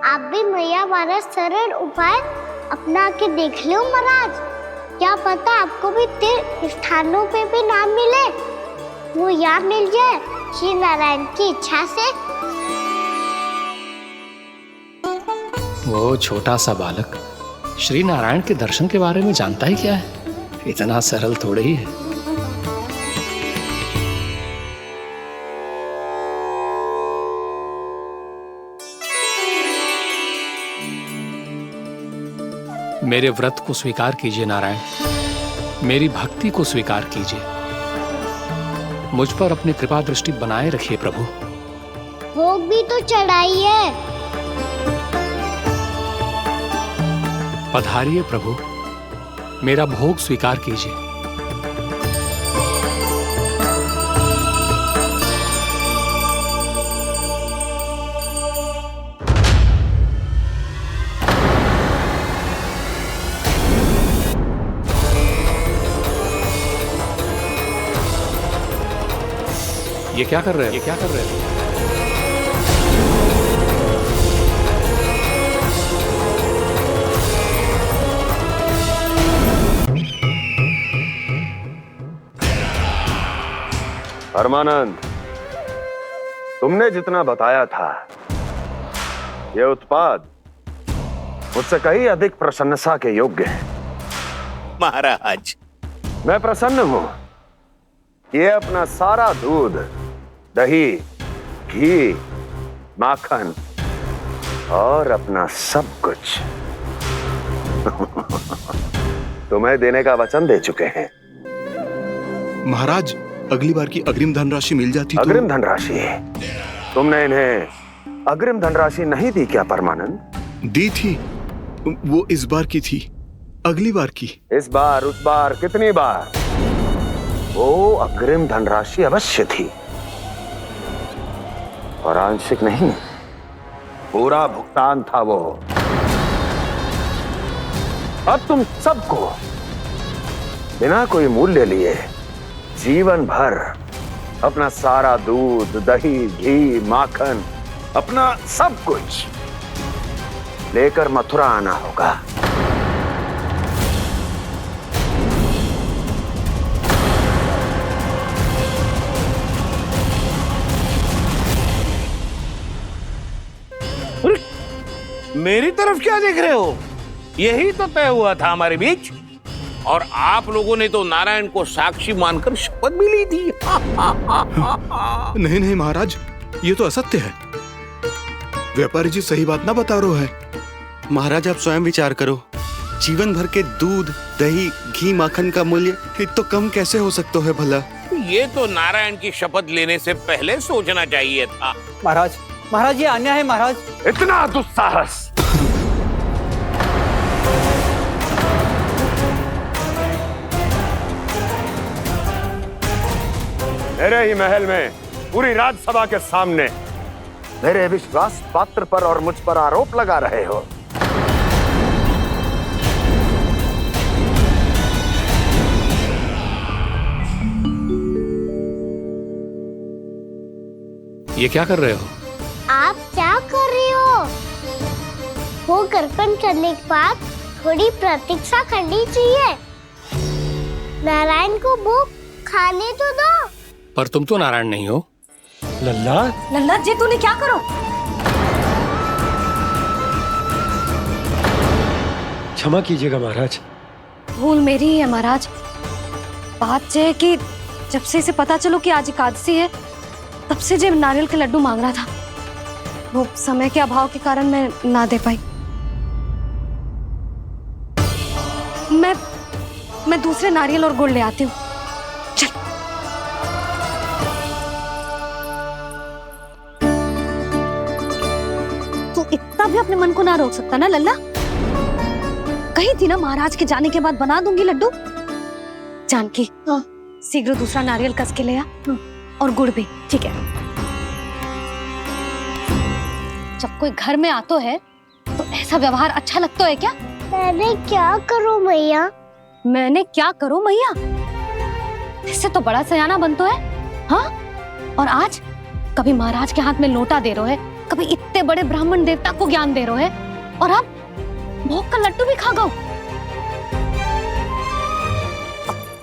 आप भी मैया वाला सरल उपाय अपना के देख लो महाराज, क्या पता आपको भी तीर्थ स्थानों पे भी नाम मिले, वो याद मिल जाए श्री नारायण की इच्छा से। वो छोटा सा बालक श्री नारायण के दर्शन के बारे में जानता ही क्या है, इतना सरल थोड़े ही है। मेरे व्रत को स्वीकार कीजिए नारायण, मेरी भक्ति को स्वीकार कीजिए, मुझ पर अपनी कृपा दृष्टि बनाए रखिए प्रभु। भोग भी तो चढ़ाइए। पधारिए प्रभु, मेरा भोग स्वीकार कीजिए। ये क्या कर रहे हैं? ये क्या कर रहे हैं? परमानंद, तुमने जितना बताया था ये उत्पाद मुझसे कहीं अधिक प्रशंसा के योग्य है। महाराज, मैं प्रसन्न हूं। ये अपना सारा दूध, दही, घी, माखन और अपना सब कुछ तुम्हें देने का वचन दे चुके हैं। महाराज, अगली बार की अग्रिम धनराशि मिल जाती तो। अग्रिम धनराशि? तुमने इन्हें अग्रिम धनराशि नहीं दी क्या परमानंद? दी थी, वो इस बार की थी, अगली बार की। इस बार, उस बार, कितनी बार? वो अग्रिम धनराशि अवश्य थी और आंशिक नहीं, पूरा भुगतान था वो। अब तुम सबको बिना कोई मूल्य लिए जीवन भर अपना सारा दूध, दही, घी, माखन, अपना सब कुछ लेकर मथुरा आना होगा। मेरी तरफ क्या देख रहे हो? यही तो तय हुआ था हमारे बीच, और आप लोगों ने तो नारायण को साक्षी मानकर शपथ भी ली थी। नहीं नहीं महाराज, ये तो असत्य है। व्यापारी जी सही बात ना बता रहे हैं। महाराज आप स्वयं विचार करो, जीवन भर के दूध, दही, घी, माखन का मूल्य तो कम कैसे हो सकता है भला? ये तो नारायण की शपथ लेने से पहले सोचना चाहिए था। महाराज, महाराज ये अन्याय है महाराज। इतना दुस्साहस! मेरे ही महल में पूरी राजसभा के सामने मेरे विश्वास पात्र पर और मुझ पर आरोप लगा रहे हो। ये क्या कर रहे हो? आप क्या कर रहे हो? वो गर्पण करने के बाद थोड़ी प्रतीक्षा करनी चाहिए। नारायण को वो खाने तो दो। पर तुम तो नारायण नहीं हो। लल्ला, लल्ला जी तूने क्या करो? क्षमा कीजिएगा महाराज। भूल मेरी ही है महाराज। बात यह है कि जब से इसे पता चलो कि आज एकादशी है, तब से जब नारियल के लड्डू मांग रहा था, वो समय के अभाव के कारण मैं ना दे पाई। मैं दूसरे नारियल और गुड़ ले आती हूँ। चल। तू इतना भी अपने मन को ना रोक सकता ना लल्ला? कही थी ना महाराज के जाने के बाद बना दूंगी लड्डू। जानकी, शीघ्र दूसरा नारियल कस के ले आ, और गुड़ भी। ठीक है। जब कोई घर में आतो है तो ऐसा व्यवहार अच्छा लगता है क्या? मैंने क्या करूं मैया? मैंने क्या करूं मैया? इससे तो बड़ा सयाना बनतो है। हाँ? और आज कभी महाराज के हाथ में लोटा दे रहे है, कभी इतने बड़े ब्राह्मण देवता को ज्ञान दे रहे है, और अब भोग का लड्डू भी खा गो।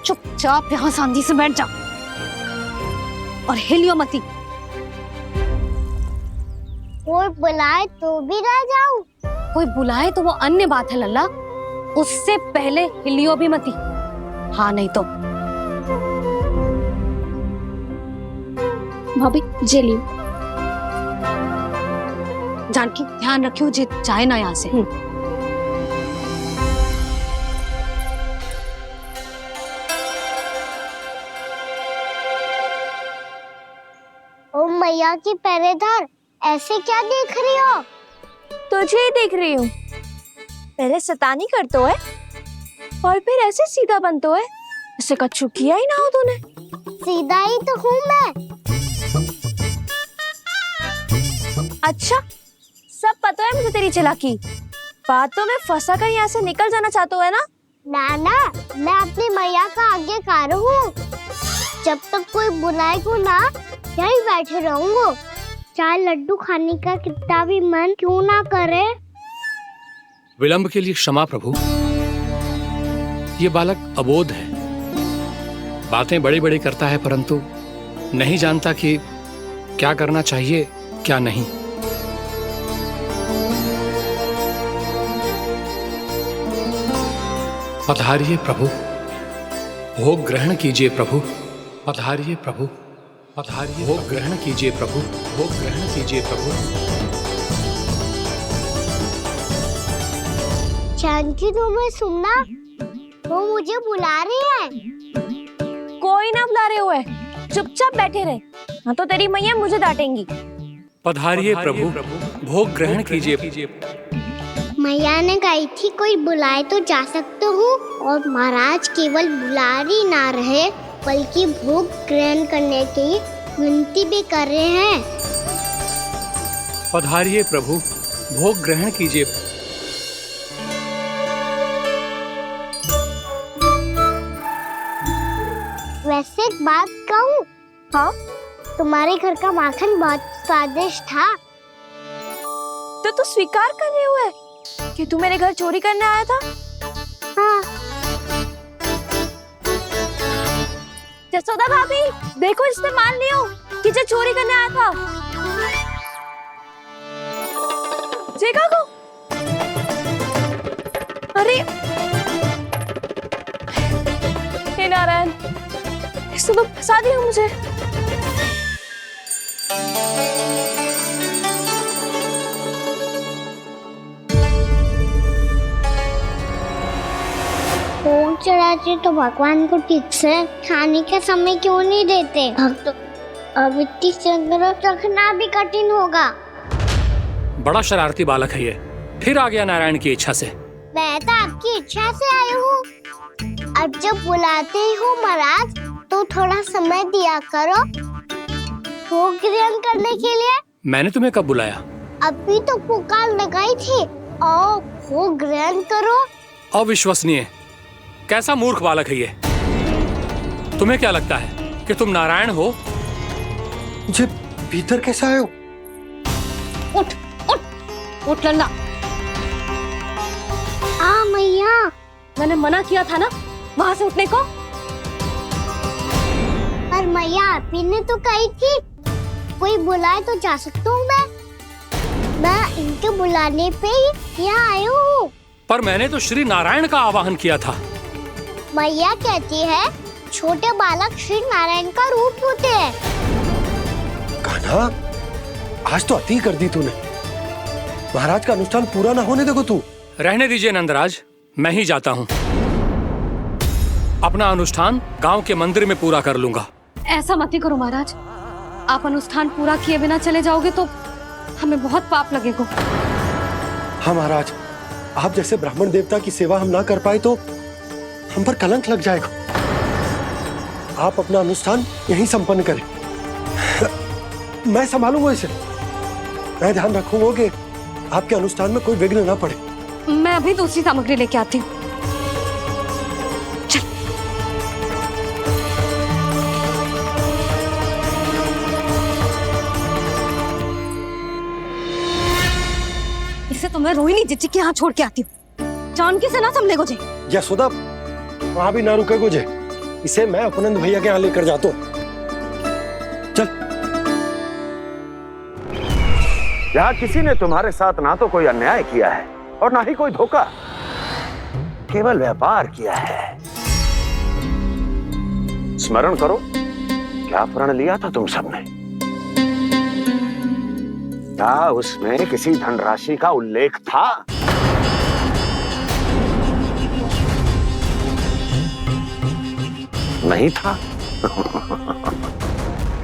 चुपचाप यहाँ शांति से बैठ जा और हिलियो मती। कोई बुलाए तो भी ना जाऊं? कोई बुलाए तो वो अन्य बात है लल्ला, उससे पहले हिलियो भी मती। हाँ नहीं तो। भाभी जे लियो। जानकी ध्यान रखियो जे जाए ना यहाँ से। ओ मैया की पहरेदार, ऐसे क्या देख रही हो? तुझे ही देख रही हूँ। पहले शैतानी करतो है और फिर ऐसे सीधा बनतो है। ऐसे कछु किया ही ना हो तूने। सीधा ही तो हूँ मैं। अच्छा, सब पता है मुझे तेरी चालाकी। बातों में फंसा कर यहाँ से निकल जाना चाहते है ना? नाना, मैं अपनी मैया का आज्ञाकार हूँ। जब तक कोई बुलाए को ना, यही बैठे रहूंगा। चाहे लड्डू खाने का कितना भी मन क्यों ना करे। विलंब के लिए क्षमा प्रभु। ये बालक अबोध है, बातें बड़ी बड़ी करता है, परंतु नहीं जानता कि क्या करना चाहिए क्या नहीं। पधारिए प्रभु, भोग ग्रहण कीजिए प्रभु। पधारिए प्रभु, पधारिए। भोग ग्रहण कीजिए प्रभु, भोग ग्रहण कीजिए प्रभु। जानकी, तुम्हें सुनना, वो मुझे बुला रही है। कोई ना बुला रहे हुए, चुपचाप बैठे रहे, हाँ तो तेरी मैया मुझे डांटेंगी। पधारिए प्रभु, भोग ग्रहण कीजिए। मैया ने कही थी कोई बुलाए तो जा सकते हूँ, और महाराज केवल बुला ही ना रहे बल्कि भोग ग्रहण करने की विनती भी कर रहे हैं। पधारिए प्रभु, भोग ग्रहण कीजिए। वैसे एक बात कहूँ? हाँ? तुम्हारे घर का माखन बहुत स्वादिष्ट था। तो तू स्वीकार कर रहे हुए कि तू मेरे घर चोरी करने आया था? हाँ। जसोदा भाभी, देखो इसने मान लियो कि जो चोरी करने आया था। देखा को? अरे हे नारायण, इसने तो फंसा दिया मुझे। भोग चढ़ाते तो भगवान को ठीक से खाने का समय क्यों नहीं देते? भक्त अब इतनी संग्रह रखना भी कठिन होगा। बड़ा शरारती बालक है ये, फिर आ गया नारायण की इच्छा से। मैं तो आपकी इच्छा से आई हूँ। अब जब बुलाते हो महाराज तो थोड़ा समय दिया करो भोग ग्रहण करने के लिए। मैंने तुम्हें कब बुलाया? अभी तो पुकार लगाई थी और भोग ग्रहण करो। अविश्वसनीय, कैसा मूर्ख बालक है ये। तुम्हें क्या लगता है कि तुम नारायण हो? मुझे भीतर कैसे आए हो? उठ उठ उठ लल्ला। मैया, मैंने मना किया था ना वहां से उठने को। पर मैया आपी ने तो कही थी कोई बुलाए तो जा सकता हूँ मैं इनके बुलाने पे ही यहाँ आई हूँ। पर मैंने तो श्री नारायण का आवाहन किया था। मैया कहती है छोटे बालक श्री नारायण का रूप होते हैं। कान्हा, आज तो अति कर दी तूने। महाराज का अनुष्ठान पूरा ना होने देखो तू। रहने दीजिए नंदराज, मैं ही जाता हूँ। अपना अनुष्ठान गांव के मंदिर में पूरा कर लूंगा। ऐसा मत ही करो महाराज, आप अनुष्ठान पूरा किए बिना चले जाओगे तो हमें बहुत पाप लगेगा। हाँ महाराज, आप जैसे ब्राह्मण देवता की सेवा हम ना कर पाए तो हम पर कलंक लग जाएगा। आप अपना अनुष्ठान यहीं संपन्न करें, मैं संभालूंगा इसे। मैं ध्यान रखूंगा कि आपके अनुष्ठान में कोई विघ्न ना पड़े। मैं अभी दूसरी सामग्री लेके आती हूँ। इसे तो मैं रोहिणी जीजी के यहाँ छोड़ के आती हूँ। जानकी से ना संभले गुजे। यशोदा, वहां भी ना रुके गुजे। इसे मैं अपनंद भैया के यहाँ लेकर जाता हूँ। यहाँ किसी ने तुम्हारे साथ ना तो कोई अन्याय किया है और ना ही कोई धोखा, केवल व्यापार किया है। स्मरण करो, क्या प्रण लिया था तुम सबने? क्या उसमें किसी धनराशि का उल्लेख था? नहीं था।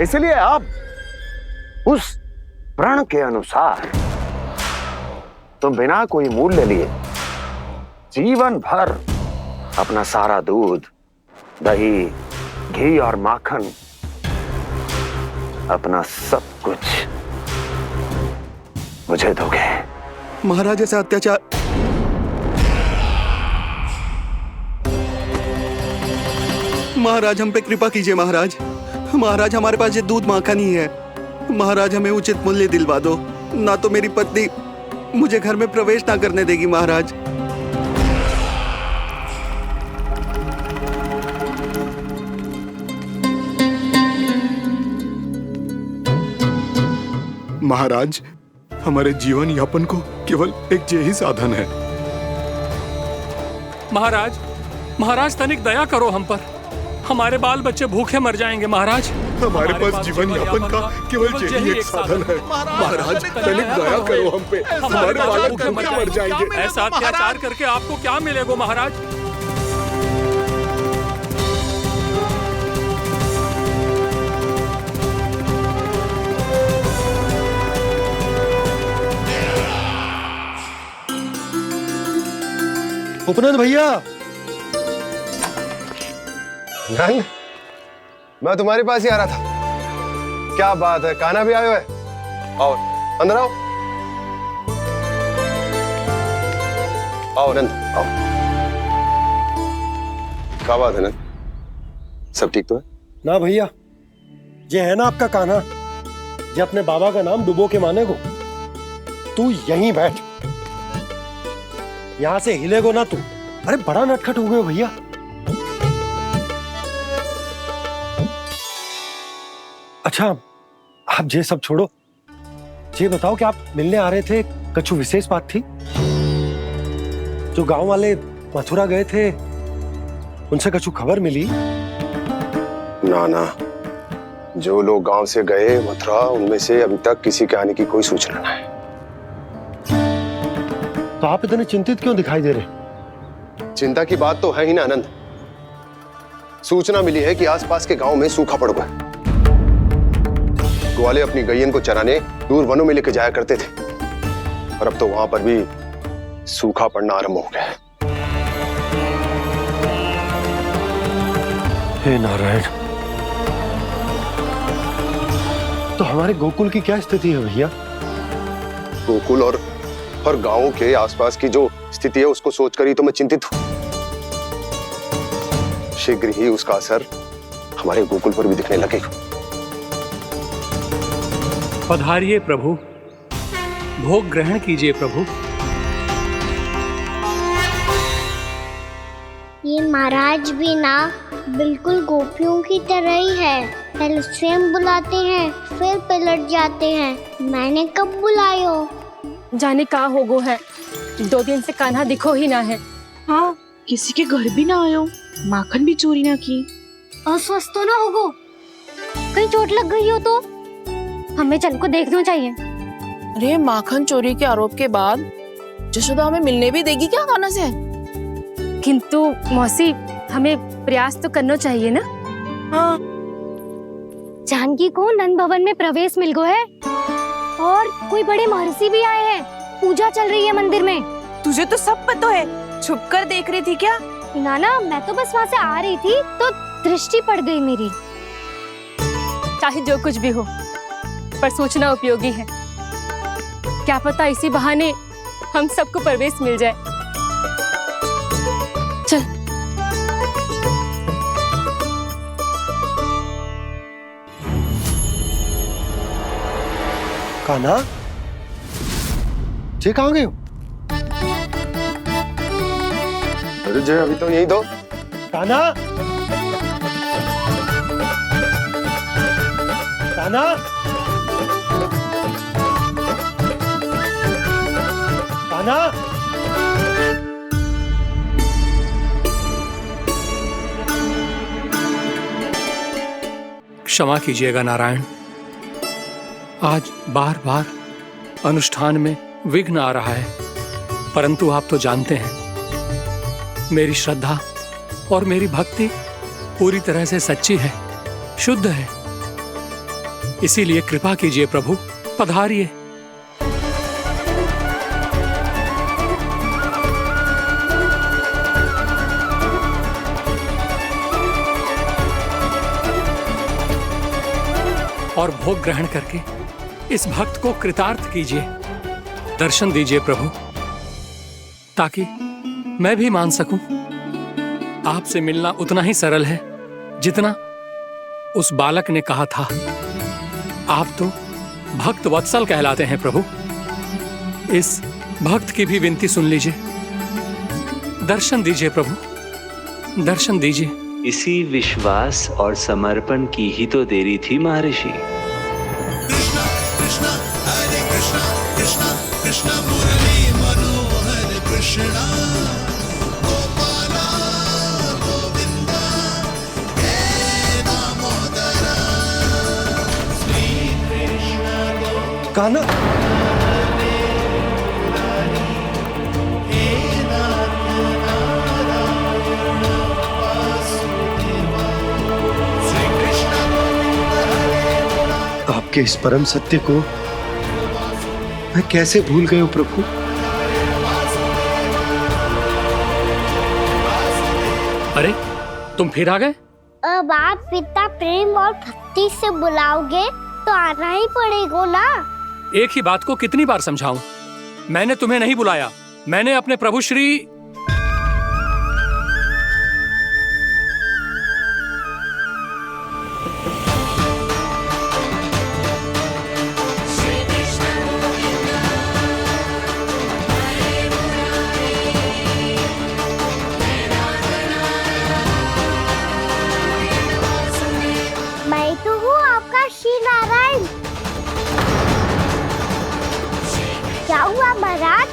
इसलिए अब उस प्रण के अनुसार तुम बिना कोई मूल्य लिए जीवन भर अपना सारा दूध, दही, घी और माखन, अपना सब कुछ मुझे दोगे। महाराज ऐसा अत्याचार। महाराज हम पे कृपा कीजिए। महाराज, महाराज हमारे पास ये दूध माखन ही है। महाराज हमें उचित मूल्य दिलवा दो, ना तो मेरी पत्नी मुझे घर में प्रवेश ना करने देगी। महाराज, महाराज हमारे जीवन यापन को केवल एक यही साधन है। महाराज, महाराज तनिक दया करो हम पर। हमारे बाल बच्चे भूखे मर जाएंगे। महाराज, हमारे पास जीवन यापन का केवल यही एक साधन है। महाराज तनिक दया करो हम पे, हमारे बालक भूखे मर जाएंगे। ऐसा अत्याचार करके आपको क्या मिलेगा महाराज? उपनंद भैया, नंद, मैं तुम्हारे पास ही आ रहा था। क्या बात है, कान्हा भी आयो है? आओ अंदर आओ। आओ नंद, आओ। क्या बात है नंद, सब ठीक तो है? ना भैया, ये है ना आपका कान्हा, ये अपने बाबा का नाम डुबो के माने को। तू यहीं बैठ, यहां से हिलेगो ना तू। अरे बड़ा नटखट हो गए हो भैया। अच्छा, आप ये सब छोड़ो, ये बताओ कि आप मिलने आ रहे थे, कछु विशेष बात थी? जो गांव वाले मथुरा गए थे, उनसे कछु खबर मिली? ना ना, जो लोग गांव से गए मथुरा, उनमें से अभी तक किसी के आने की कोई सूचना नहीं है। तो आप इतने चिंतित क्यों दिखाई दे रहे? चिंता की बात तो है ही ना आनंद। सूचना मिली है कि आसपास के गांव में सूखा पड़ गया। ग्वाले अपनी गैयन को चराने दूर वनों में लेके जाया करते थे, और अब तो वहां पर भी सूखा पड़ना आरंभ हो गया है। हे नारायण, तो हमारे गोकुल की क्या स्थिति है भैया? गोकुल और गांवों के आसपास की जो स्थिति है उसको सोचकर ही तो मैं चिंतित हूं। शीघ्र ही उसका असर हमारे गोकुल पर भी दिखने लगेगा। पधारिए प्रभु, भोग ग्रहण कीजिए प्रभु। ये महाराज भी ना बिल्कुल गोपियों की तरह ही है। पहले स्वयं बुलाते हैं, फिर पलट जाते हैं। मैंने कब बुलायो? जाने का हो गो है, 2 दिन से कान्हा दिखो ही ना है। हाँ, किसी के घर भी ना आयो, माखन भी चोरी ना की। अस्वस्थ तो ना होगो? कहीं चोट लग गई हो तो हमें चल को देखना चाहिए। अरे माखन चोरी के आरोप के बाद जशोदा हमें मिलने भी देगी क्या कान्हा से? किंतु मौसी, हमें प्रयास तो करना चाहिए ना। हाँ। जानकी को नंद भवन में प्रवेश मिल गो है, और कोई बड़े महर्षि भी आए हैं। पूजा चल रही है मंदिर में। तुझे तो सब पता है, छुप कर देख रही थी क्या? ना, मैं तो बस वहाँ से आ रही थी तो दृष्टि पड़ गई मेरी। चाहे जो कुछ भी हो, पर सूचना उपयोगी है। क्या पता इसी बहाने हम सबको प्रवेश मिल जाए। चल। कान्हा, जे कहाँ गए हो? अरे जय, अभी तो यही दो। कान्हा, कान्हा, कान्हा। क्षमा कीजिएगा नारायण, आज बार बार अनुष्ठान में विघ्न आ रहा है, परंतु आप तो जानते हैं मेरी श्रद्धा और मेरी भक्ति पूरी तरह से सच्ची है, शुद्ध है। इसीलिए कृपा कीजिए प्रभु, पधारिए। और भोग ग्रहण करके इस भक्त को कृतार्थ कीजिए। दर्शन दीजिए प्रभु, ताकि मैं भी मान सकूं। आपसे मिलना उतना ही सरल है जितना उस बालक ने कहा था। आप तो भक्त वत्सल कहलाते हैं प्रभु। इस भक्त की भी विनती सुन लीजिए। दर्शन दीजिए प्रभु, दर्शन दीजिए। इसी विश्वास और समर्पण की ही तो देरी थी महर्षि। कृष्णा कृष्णा हरे कृष्णा, कृष्णा कृष्णा मुरली मनोहर कृष्णा, गोपाला गोविंदा हे दामोदरा, श्री कृष्ण कान्हा, आपके इस परम सत्य को मैं कैसे भूल गया हूं प्रभु? अरे तुम फिर आ गए? अब आप पिता प्रेम और भक्ति से बुलाओगे तो आना ही पड़ेगा ना। एक ही बात को कितनी बार समझाऊं? मैंने तुम्हें नहीं बुलाया, मैंने अपने प्रभु श्री मैं तो हूँ आपका श्री नारायण। क्या हुआ महाराज,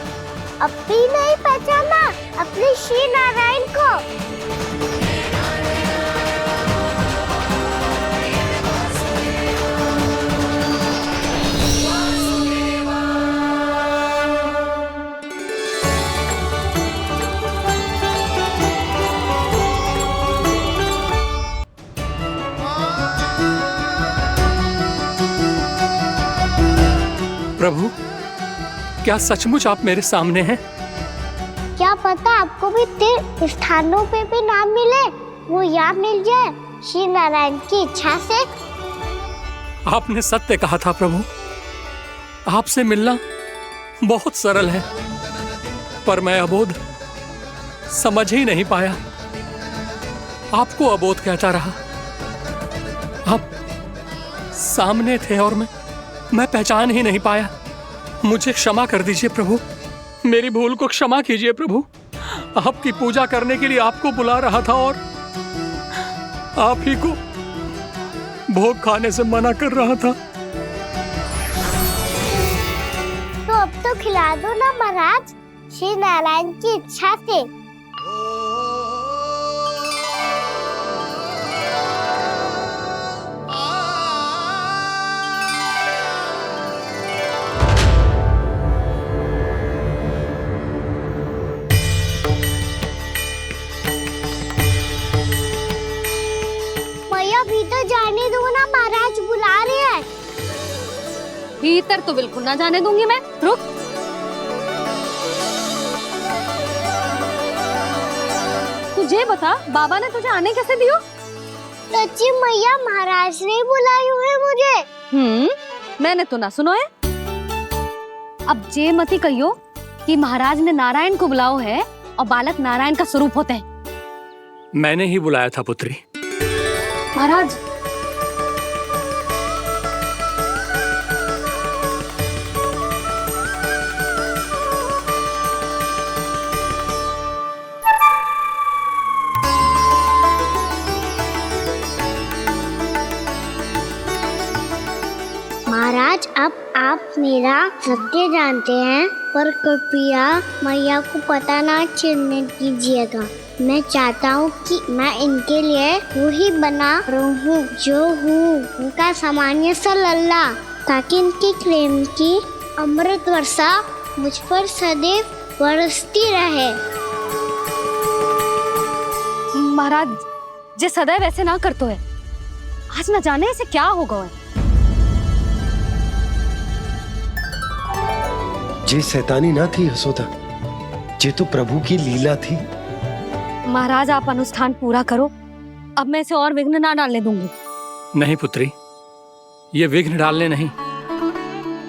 अब भी नहीं पहचाना अपने श्री नारायण को? प्रभु, क्या सचमुच आप मेरे सामने हैं? क्या पता आपको भी तीर्थ स्थानों पे भी नाम मिले, वो यहाँ मिल जाए श्री नारायण की इच्छा से। आपने सत्य कहा था प्रभु, आपसे मिलना बहुत सरल है, पर मैं अबोध समझ ही नहीं पाया। आपको अबोध कहता रहा। आप सामने थे और मैं पहचान ही नहीं पाया। मुझे क्षमा कर दीजिए प्रभु, मेरी भूल को क्षमा कीजिए प्रभु। आपकी पूजा करने के लिए आपको बुला रहा था और आप ही को भोग खाने से मना कर रहा था। तो अब तो खिला दो ना महाराज, श्री नारायण की इच्छा से। भीतर जाने दो ना, महाराज बुला रहे हैं। भीतर तो बिल्कुल ना जाने दूंगी मैं, रुक। तुझे बता, बाबा ने तुझे आने कैसे दियो? सच्ची मैया, महाराज ने बुलाई हुई मुझे। मैंने तो ना सुनो है। अब जे मती कहियो कि महाराज ने नारायण को बुलाओ है और बालक नारायण का स्वरूप होते हैं। मैंने ही बुलाया था पुत्री। महाराज, महाराज, अब आप मेरा सत्य जानते हैं, पर कृपया मैया को पता ना चलने कीजिएगा। मैं चाहता हूँ कि मैं इनके लिए वही बना रहूँ जो हूँ, उनका सामान्य सा लल्ला, ताकि इनके प्रेम की अमृत वर्षा मुझ पर सदैव बरसती रहे। महाराज, जे सदैव ऐसे ना करतो है, आज न जाने इसे क्या होगा है। जे शैतानी ना थी यशोदा, जे तो प्रभु की लीला थी। महाराज, आप अनुष्ठान पूरा करो, अब मैं इसे और विघ्न ना डालने दूंगी। नहीं पुत्री, ये विघ्न डालने नहीं,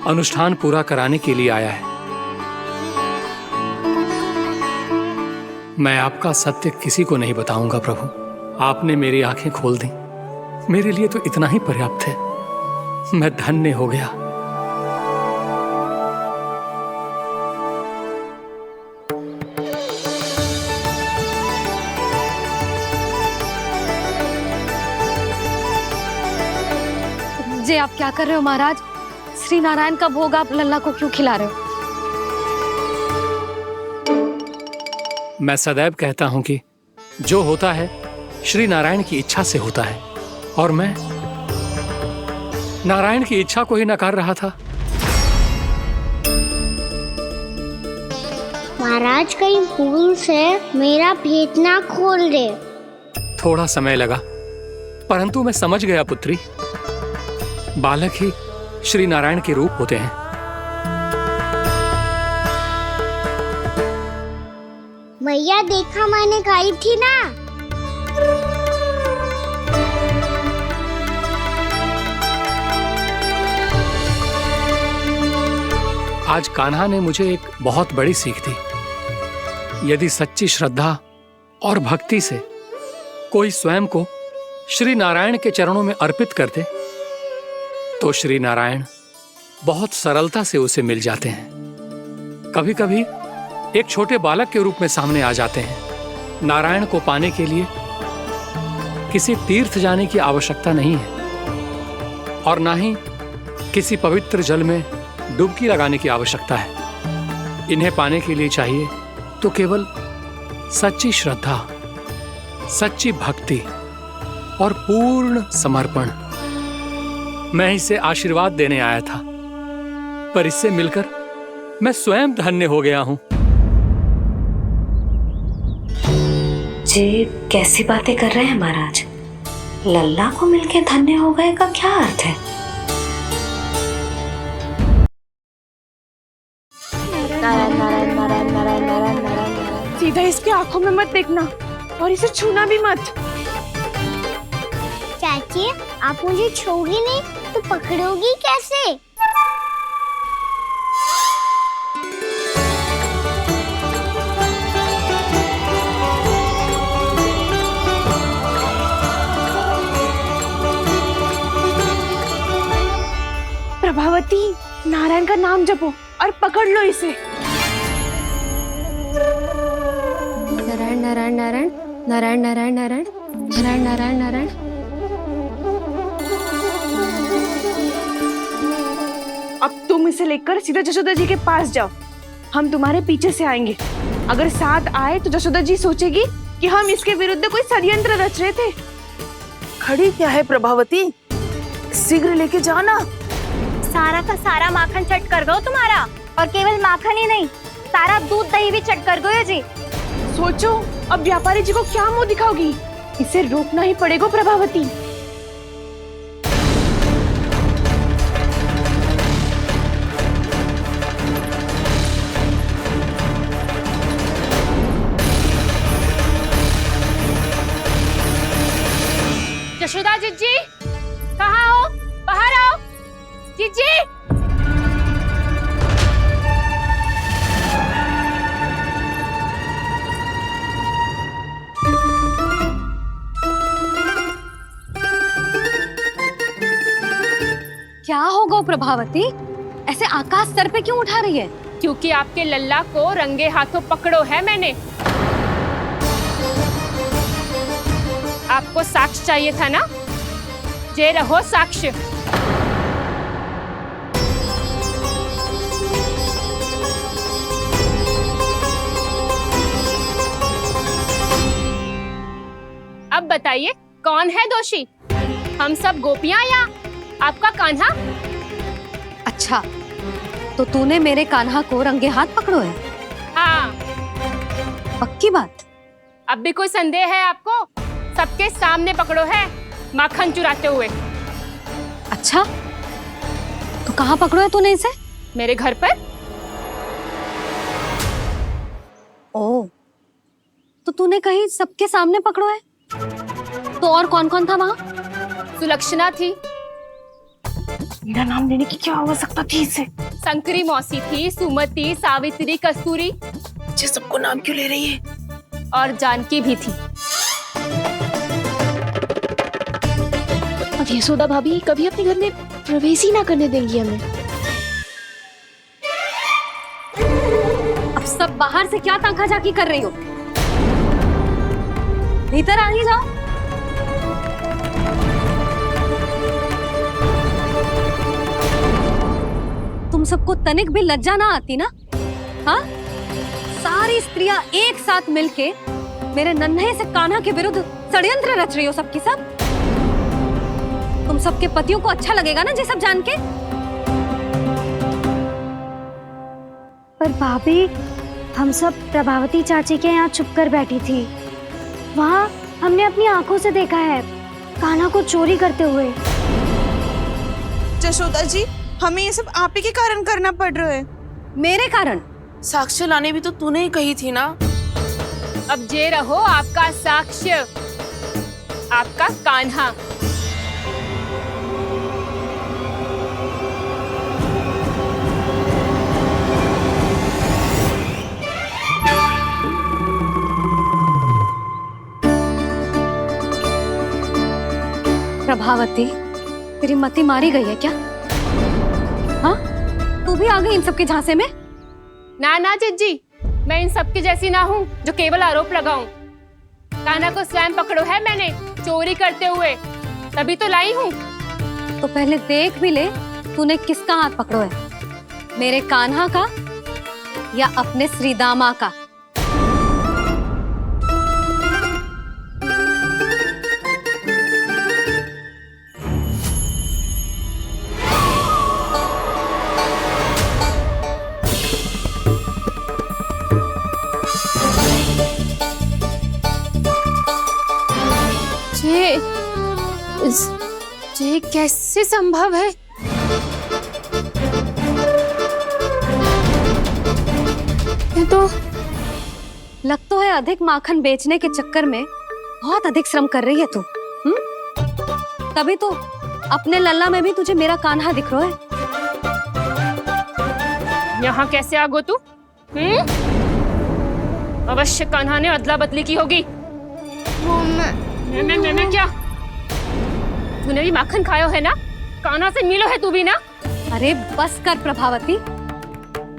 अनुष्ठान पूरा कराने के लिए आया है। मैं आपका सत्य किसी को नहीं बताऊंगा प्रभु। आपने मेरी आंखें खोल दी, मेरे लिए तो इतना ही पर्याप्त है। मैं धन्य हो गया। जे आप क्या कर रहे हो महाराज? श्री नारायण का भोग आप लल्ला को क्यों खिला रहे हो? मैं सदैव कहता हूं कि जो होता है श्री नारायण की इच्छा से होता है, और मैं नारायण की इच्छा को ही नकार रहा था। महाराज, कहीं भूल से मेरा भेद ना खोल दे। थोड़ा समय लगा, परंतु मैं समझ गया पुत्री। बालक ही श्री नारायण के रूप होते हैं। मैया, देखा मैंने गाई थी ना। आज कान्हा ने मुझे एक बहुत बड़ी सीख दी। यदि सच्ची श्रद्धा और भक्ति से कोई स्वयं को श्री नारायण के चरणों में अर्पित कर दे, तो श्री नारायण बहुत सरलता से उसे मिल जाते हैं। कभी कभी एक छोटे बालक के रूप में सामने आ जाते हैं। नारायण को पाने के लिए किसी तीर्थ जाने की आवश्यकता नहीं है, और ना ही किसी पवित्र जल में डुबकी लगाने की आवश्यकता है। इन्हें पाने के लिए चाहिए तो केवल सच्ची श्रद्धा, सच्ची भक्ति और पूर्ण समर्पण। मैं इसे आशीर्वाद देने आया था, पर इससे मिलकर मैं स्वयं धन्य हो गया हूं। जी कैसी बातें कर रहे हैं महाराज? लल्ला को मिलके धन्य हो गए का क्या अर्थ है? आंखों में मत देखना और इसे छूना भी मत। चाची, आप मुझे छोगी नहीं तो पकड़ोगी कैसे? प्रभावती, नारायण का नाम जपो और पकड़ लो इसे। नारायण नारायण नारायण नारायण नारायण नारायण नारायण नारायण नारायण। अब तुम इसे लेकर सीधा जशोदा जी के पास जाओ, हम तुम्हारे पीछे से आएंगे। अगर साथ आए तो जशोदा जी सोचेगी कि हम इसके विरुद्ध कोई षड्यंत्र रच रहे थे। खड़ी क्या है प्रभावती, शीघ्र लेके जाना। सारा का सारा माखन चट कर दो तुम्हारा, और केवल माखन ही नहीं, सारा दूध दही भी चट कर दो ये जी। सोचो अब व्यापारी जी को क्या मुंह दिखाओगी, इसे रोकना ही पड़ेगा प्रभावती। यशोदा जीजी, कहाँ हो? बाहर आओ जीजी। क्या होगा प्रभावती, ऐसे आकाश सर पे क्यों उठा रही है? क्योंकि आपके लल्ला को रंगे हाथों पकड़ो है मैंने। आपको साक्ष्य चाहिए था ना, जे रहो साक्ष्य। अब बताइए कौन है दोषी, हम सब गोपियां या आपका कान्हा? अच्छा, तो तूने मेरे कान्हा को रंगे हाथ पकड़ो है? हाँ। पक्की बात? अब भी कोई संदेह है आपको? सबके सामने पकड़ो है माखन चुराते हुए। अच्छा, तो कहाँ पकड़ो है तूने इसे? मेरे घर पर। ओ, तो तूने कहीं सबके सामने पकड़ो है? तो और कौन कौन था वहाँ? सुलक्षणा थी। मेरा नाम लेने की क्या आवश्यकता थी इसे? संकरी मौसी थी, सुमति, सावित्री, कस्तूरी। ये सबको नाम क्यों ले रही है? और जानकी भी थी। अब यशोदा भाभी कभी अपने घर में प्रवेश ही ना करने देंगी हमें। अब सब बाहर से क्या ताका-झाकी कर रही हो? भीतर आ ही जाओ। तुम सबको तनिक भी लज्जा ना आती ना? हाँ? सारी स्त्रियां एक साथ मिलके मेरे नन्हे से कान्हा के विरुद्ध षड्यंत्र रच रही हो सबकी सब। तुम सबके पतियों को अच्छा लगेगा ना ये सब जान के? पर भाभी, हम सब प्रभावती चाची के यहाँ छुप कर बैठी थी। वहाँ हमने अपनी आंखों से देखा है कान्हा को चोरी करते हुए। जशोदा जी, हमें ये सब आप ही के कारण करना पड़ रहा है। मेरे कारण? साक्ष्य लाने भी तो तूने ही कही थी ना। अब जे रहो आपका साक्ष्य, आपका कान्हा। प्रभावती, तेरी मति मारी गई है क्या? हाँ? तू भी आ गई इन सबके झांसे में? ना ना जिज्जी, मैं इन सबकी जैसी ना हूँ जो केवल आरोप लगाऊं। कान्हा को स्वयं पकड़ो है मैंने चोरी करते हुए, तभी तो लाई हूँ। तो पहले देख भी ले तूने किसका हाथ पकड़ो है, मेरे कान्हा का या अपने श्रीदामा का? ये कैसे संभव है? लग तो है अधिक माखन बेचने के चक्कर में बहुत अधिक श्रम कर रही है तू। तभी तो अपने लल्ला में भी तुझे मेरा कान्हा दिख रहा है। यहाँ कैसे आ गो तू? अवश्य कान्हा ने अदला बदली की होगी। मैं क्या? तूने भी माखन खायो है ना? कान्हा से मिलो है तू भी ना? अरे बस कर प्रभावती,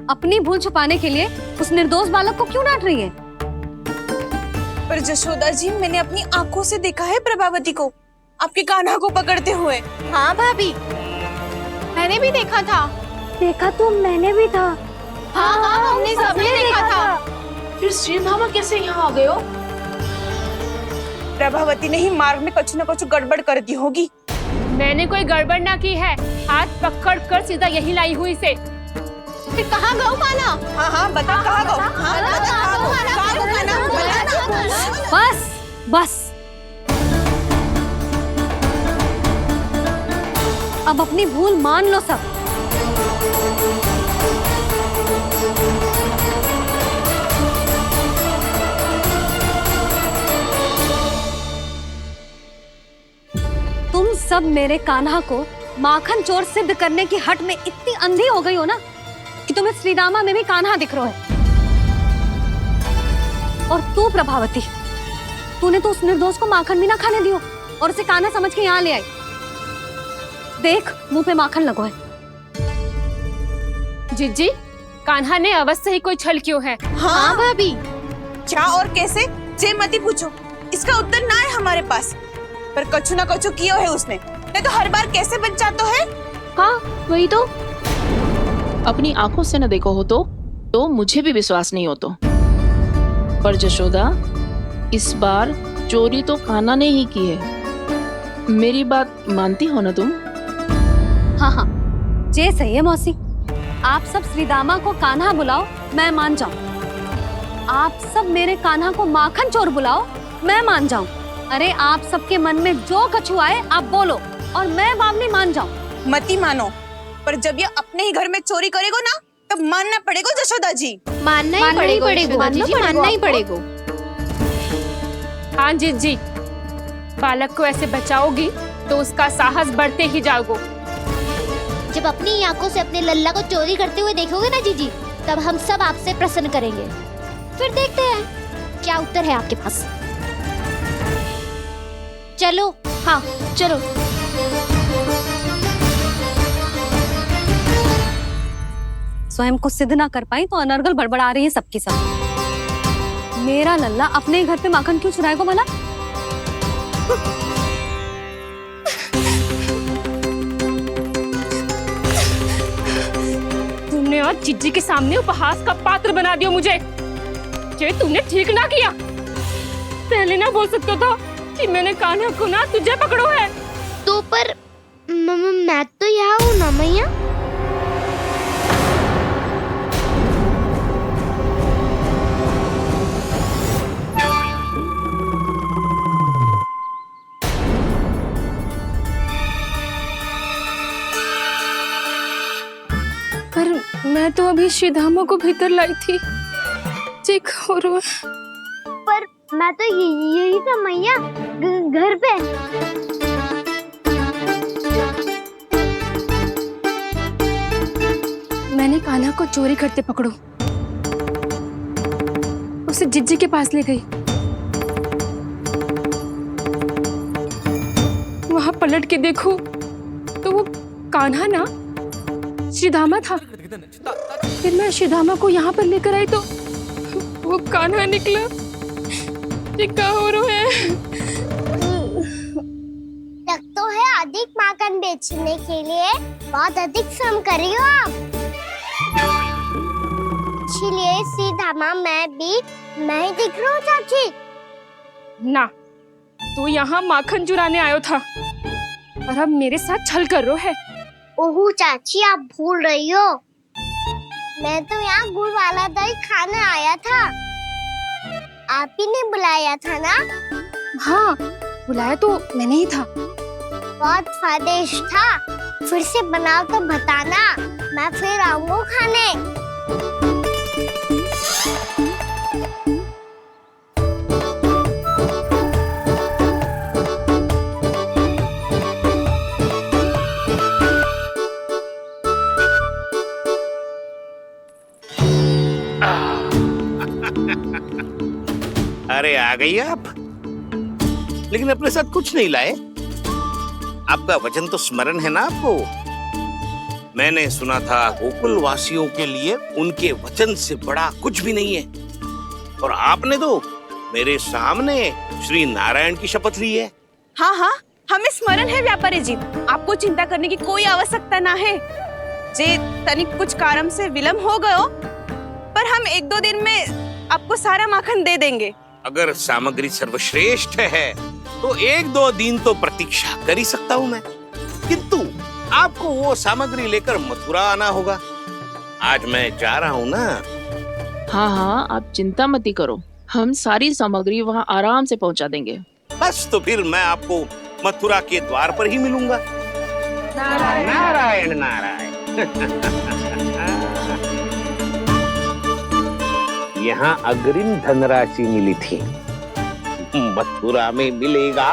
अपनी भूल छुपाने के लिए उस निर्दोष बालक को क्यों डांट रही है? पर जशोदा जी, मैंने अपनी आंखों से देखा है प्रभावती को आपके कान्हा को पकड़ते हुए। हाँ भाभी, मैंने भी देखा था। देखा तो मैंने भी था। हाँ हाँ, हमने सबने देखा था। फिर श्रीधामा कैसे यहाँ आ गए हो? प्रभावती ने ही मार्ग में कुछ न कुछ गड़बड़ कर दी होगी। मैंने कोई गड़बड़ ना की है, हाथ पकड़ कर सीधा यही लाई हुई से। फिर कहाँ गौ कान्हा? हाँ हाँ बता, कहाँ गौ? हाँ बता, कहाँ गौ कान्हा? बस बस, अब अपनी भूल मान लो सब। तुम सब मेरे कान्हा को माखन चोर सिद्ध करने की हट में इतनी अंधी हो गई हो ना कि तुम्हें श्रीदामा में भी कान्हा दिख रहा है। और तू प्रभावती, तूने तो उस निर्दोष को माखन भी ना खाने दियो और उसे कान्हा समझ के यहाँ ले आई। देख, मुंह पे माखन लगो है। जीजी, कान्हा ने अवश्य ही कोई छल क्यों है। हाँ भाभी, क्या और कैसे? जे मती पूछो, इसका उत्तर ना है हमारे पास। पर कछु ना कछु कियो है उसने, नहीं तो हर बार कैसे बच जाता है। हाँ वही तो, अपनी आंखों से न देखो हो तो मुझे भी विश्वास नहीं हो तो। पर जशोदा, इस बार चोरी तो कान्हा ने ही की है। मेरी बात मानती हो ना तुम? हाँ हाँ, जे सही है मौसी। आप सब श्रीदामा को कान्हा बुलाओ, मैं मान जाऊं। आप सब मेरे कान्हा को माखन चोर बुलाओ, मैं मान जाऊं। अरे आप सबके मन में जो कछु आए आप बोलो और मैं बावली मान जाऊं। मती मानो, पर जब ये अपने ही घर में चोरी करेगो ना, तब मानना पड़ेगा जशोदा जी। मानना ही पड़ेगा, मानना ही पड़ेगा। हाँ जीजी, बालक को ऐसे बचाओगी तो उसका साहस बढ़ते ही जाओगे। जब अपनी आंखों से अपने लल्ला को चोरी करते हुए देखोगे ना जीजी, तब हम सब आपसे प्रसन्न करेंगे। फिर देखते हैं क्या उत्तर है आपके पास। चलो, हाँ चलो। स्वयं को सिद्ध ना कर पाई तो अनर्गल बड़बड़ा रही है सबकी सब। मेरा लल्ला अपने ही घर पे माखन क्यों चुराएगा भला? तुमने आज जीजी के सामने उपहास का पात्र बना दिया मुझे। ये तुमने ठीक ना किया। पहले ना बोल सकता था कि मैंने कान्हा को ना तुझे पकड़ो है। तो पर मैं तो यहाँ हूँ ना मैया। पर मैं तो अभी श्रीधामा को भीतर लाई थी। और पर मैं तो यही था मैया, घर पे। मैंने कान्हा को चोरी करते पकड़ो, उसे जिज्जी के पास ले गई। वहां पलट के देखो तो वो कान्हा ना श्रीधामा था। फिर मैं श्रीधामा को यहाँ पर लेकर आई तो वो कान्हा निकला। ये क्या हो रहा है? लग तो है अधिक माखन बेचने के लिए बहुत अधिक श्रम कर रही हो आप। इसलिए श्रीधामा मैं ही दिख रहा हूँ चाची। ना, तू यहाँ माखन चुराने आयो था और अब मेरे साथ छल कर रहा है। ओह चाची, आप भूल रही हो, मैं तो यहाँ गुड़ वाला दही खाने आया था। आप ही ने बुलाया था ना? हाँ, बुलाया तो मैंने ही था। बहुत स्वादिष्ट था। फिर से बनाओ तो बताना, मैं फिर आऊंगा खाने। आ गई आप, लेकिन अपने साथ कुछ नहीं लाए। आपका वचन तो स्मरण है ना आपको? मैंने सुना था गोकुल वासियों के लिए उनके वचन से बड़ा कुछ भी नहीं है, और आपने तो मेरे सामने श्री नारायण की शपथ ली है। हाँ हाँ, हमें स्मरण है व्यापारी जी, आपको चिंता करने की कोई आवश्यकता ना है। जे तनिक कुछ कारण से विलंब हो गयो, पर हम 1-2 दिन में आपको सारा माखन दे देंगे। अगर सामग्री सर्वश्रेष्ठ है तो 1-2 दिन तो प्रतीक्षा कर ही सकता हूँ मैं, किंतु आपको वो सामग्री लेकर मथुरा आना होगा। आज मैं जा रहा हूँ ना। हाँ हाँ, आप चिंता मत करो, हम सारी सामग्री वहाँ आराम से पहुँचा देंगे। बस तो फिर मैं आपको मथुरा के द्वार पर ही मिलूंगा। नारायण नारायण। यहाँ अग्रिम धनराशि मिली थी, मथुरा में मिलेगा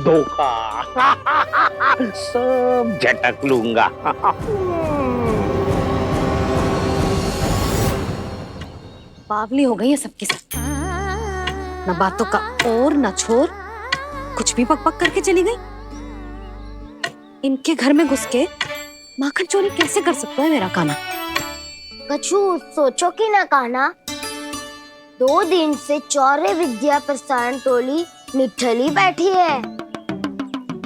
धोखा। सब झटक लूंगा। बावली हो गई है सबकी सब, न बातों का और न छोर, कुछ भी पक पक करके चली गई। इनके घर में घुस के माखन चोरी कैसे कर सकता है मेरा कान्हा? कछु सोचो कि ना कान्हा, 2 दिन से चौर्य विद्या प्रसारण टोली निठली बैठी है।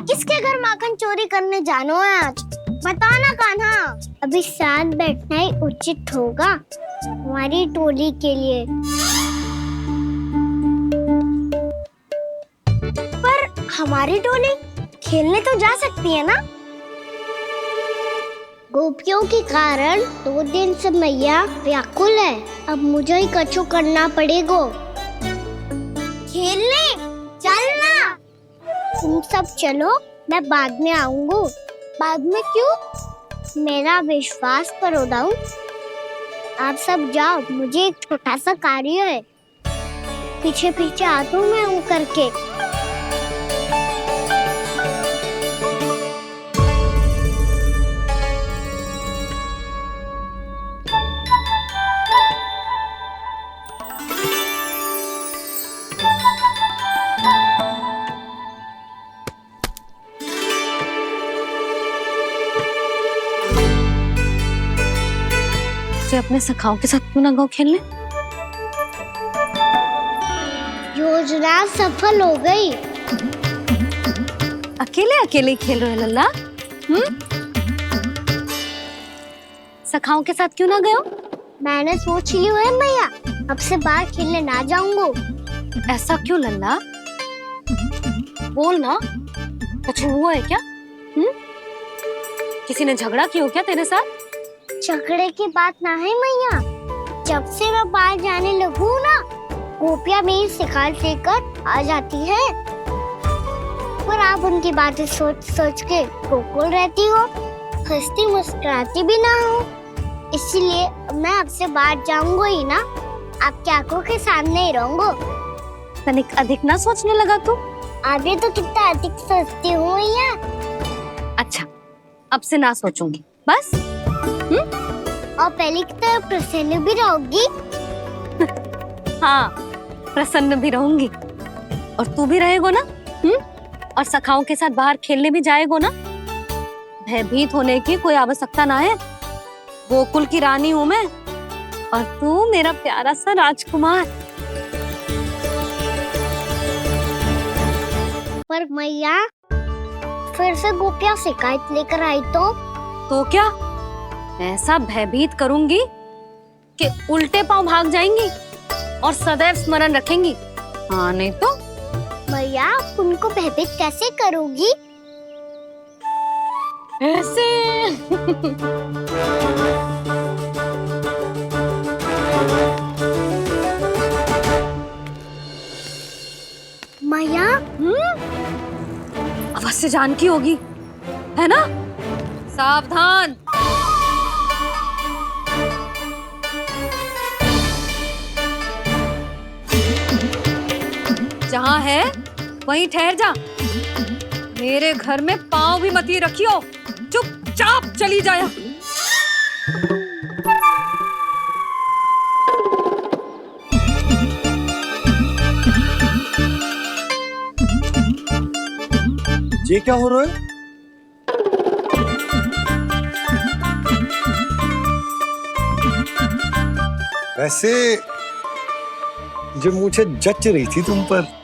किसके घर माखन चोरी करने जानो है आज? बता ना कान्हा। अभी साथ बैठना ही उचित होगा हमारी टोली के लिए। पर हमारी टोली खेलने तो जा सकती है ना? गोपियों के कारण 2 दिन से मैया व्याकुल है, अब मुझे ही कछु करना पड़ेगा। खेलने चलना। तुम सब चलो, मैं बाद में आऊंगा। बाद में क्यों? मेरा विश्वास करो दाऊ। आप सब जाओ, मुझे एक छोटा सा कार्य है। पीछे पीछे आता हूँ मैं हूँ करके। अपने सखाओं के साथ क्यों ना गाँव खेलने? योजना सफल हो गई। अकेले अकेले खेल रहे हो लल्ला? सखाओं के साथ क्यों ना गए? मैंने सोच लिया है मैया, अब से बाहर खेलने ना जाऊंगा। ऐसा क्यों लल्ला? बोल ना, कुछ हुआ है क्या? किसी ने झगड़ा किया हो क्या तेरे साथ? झगड़े की बात ना है मैया, जब से मैं बाहर जाने लगू ना, गोपियां मेरी शिकार लेकर आ जाती है, पर आप उनकी बातें सोच सोच के गोकुल रहती हो, हंसती मुस्कुराती भी ना हो। इसलिए मैं आपसे बाहर जाऊंगा ही ना, आपकी आंखों के सामने ही रहूंगा। तनिक अधिक ना सोचने लगा तू? आगे तो कितना अधिक सोचती हूँ मैया। अच्छा, अब से ना सोचूंगी बस। और पहले की तरह प्रसन्न भी रहोगी? हाँ, प्रसन्न भी रहूंगी, और तू भी रहेगो ना? और सखाओं के साथ बाहर खेलने भी जाएगो ना? भयभीत होने की कोई आवश्यकता ना है। गोकुल की रानी हूँ मैं, और तू मेरा प्यारा सा राजकुमार। पर मैया, फिर से गोपियां शिकायत लेकर आई तो क्या? ऐसा भयभीत करूंगी कि उल्टे पांव भाग जाएंगी और सदैव स्मरण रखेंगी। हाँ नहीं तो? मैया, उनको भयभीत कैसे करोगी? ऐसे। मैया, अवश्य जानकी होगी, है ना? सावधान। जहाँ है वहीं ठहर जा। मेरे घर में पाँव भी मत ही रखियो, चुपचाप चली जाया। ये क्या हो रहा है? वैसे जो मुझे जच रही थी तुम पर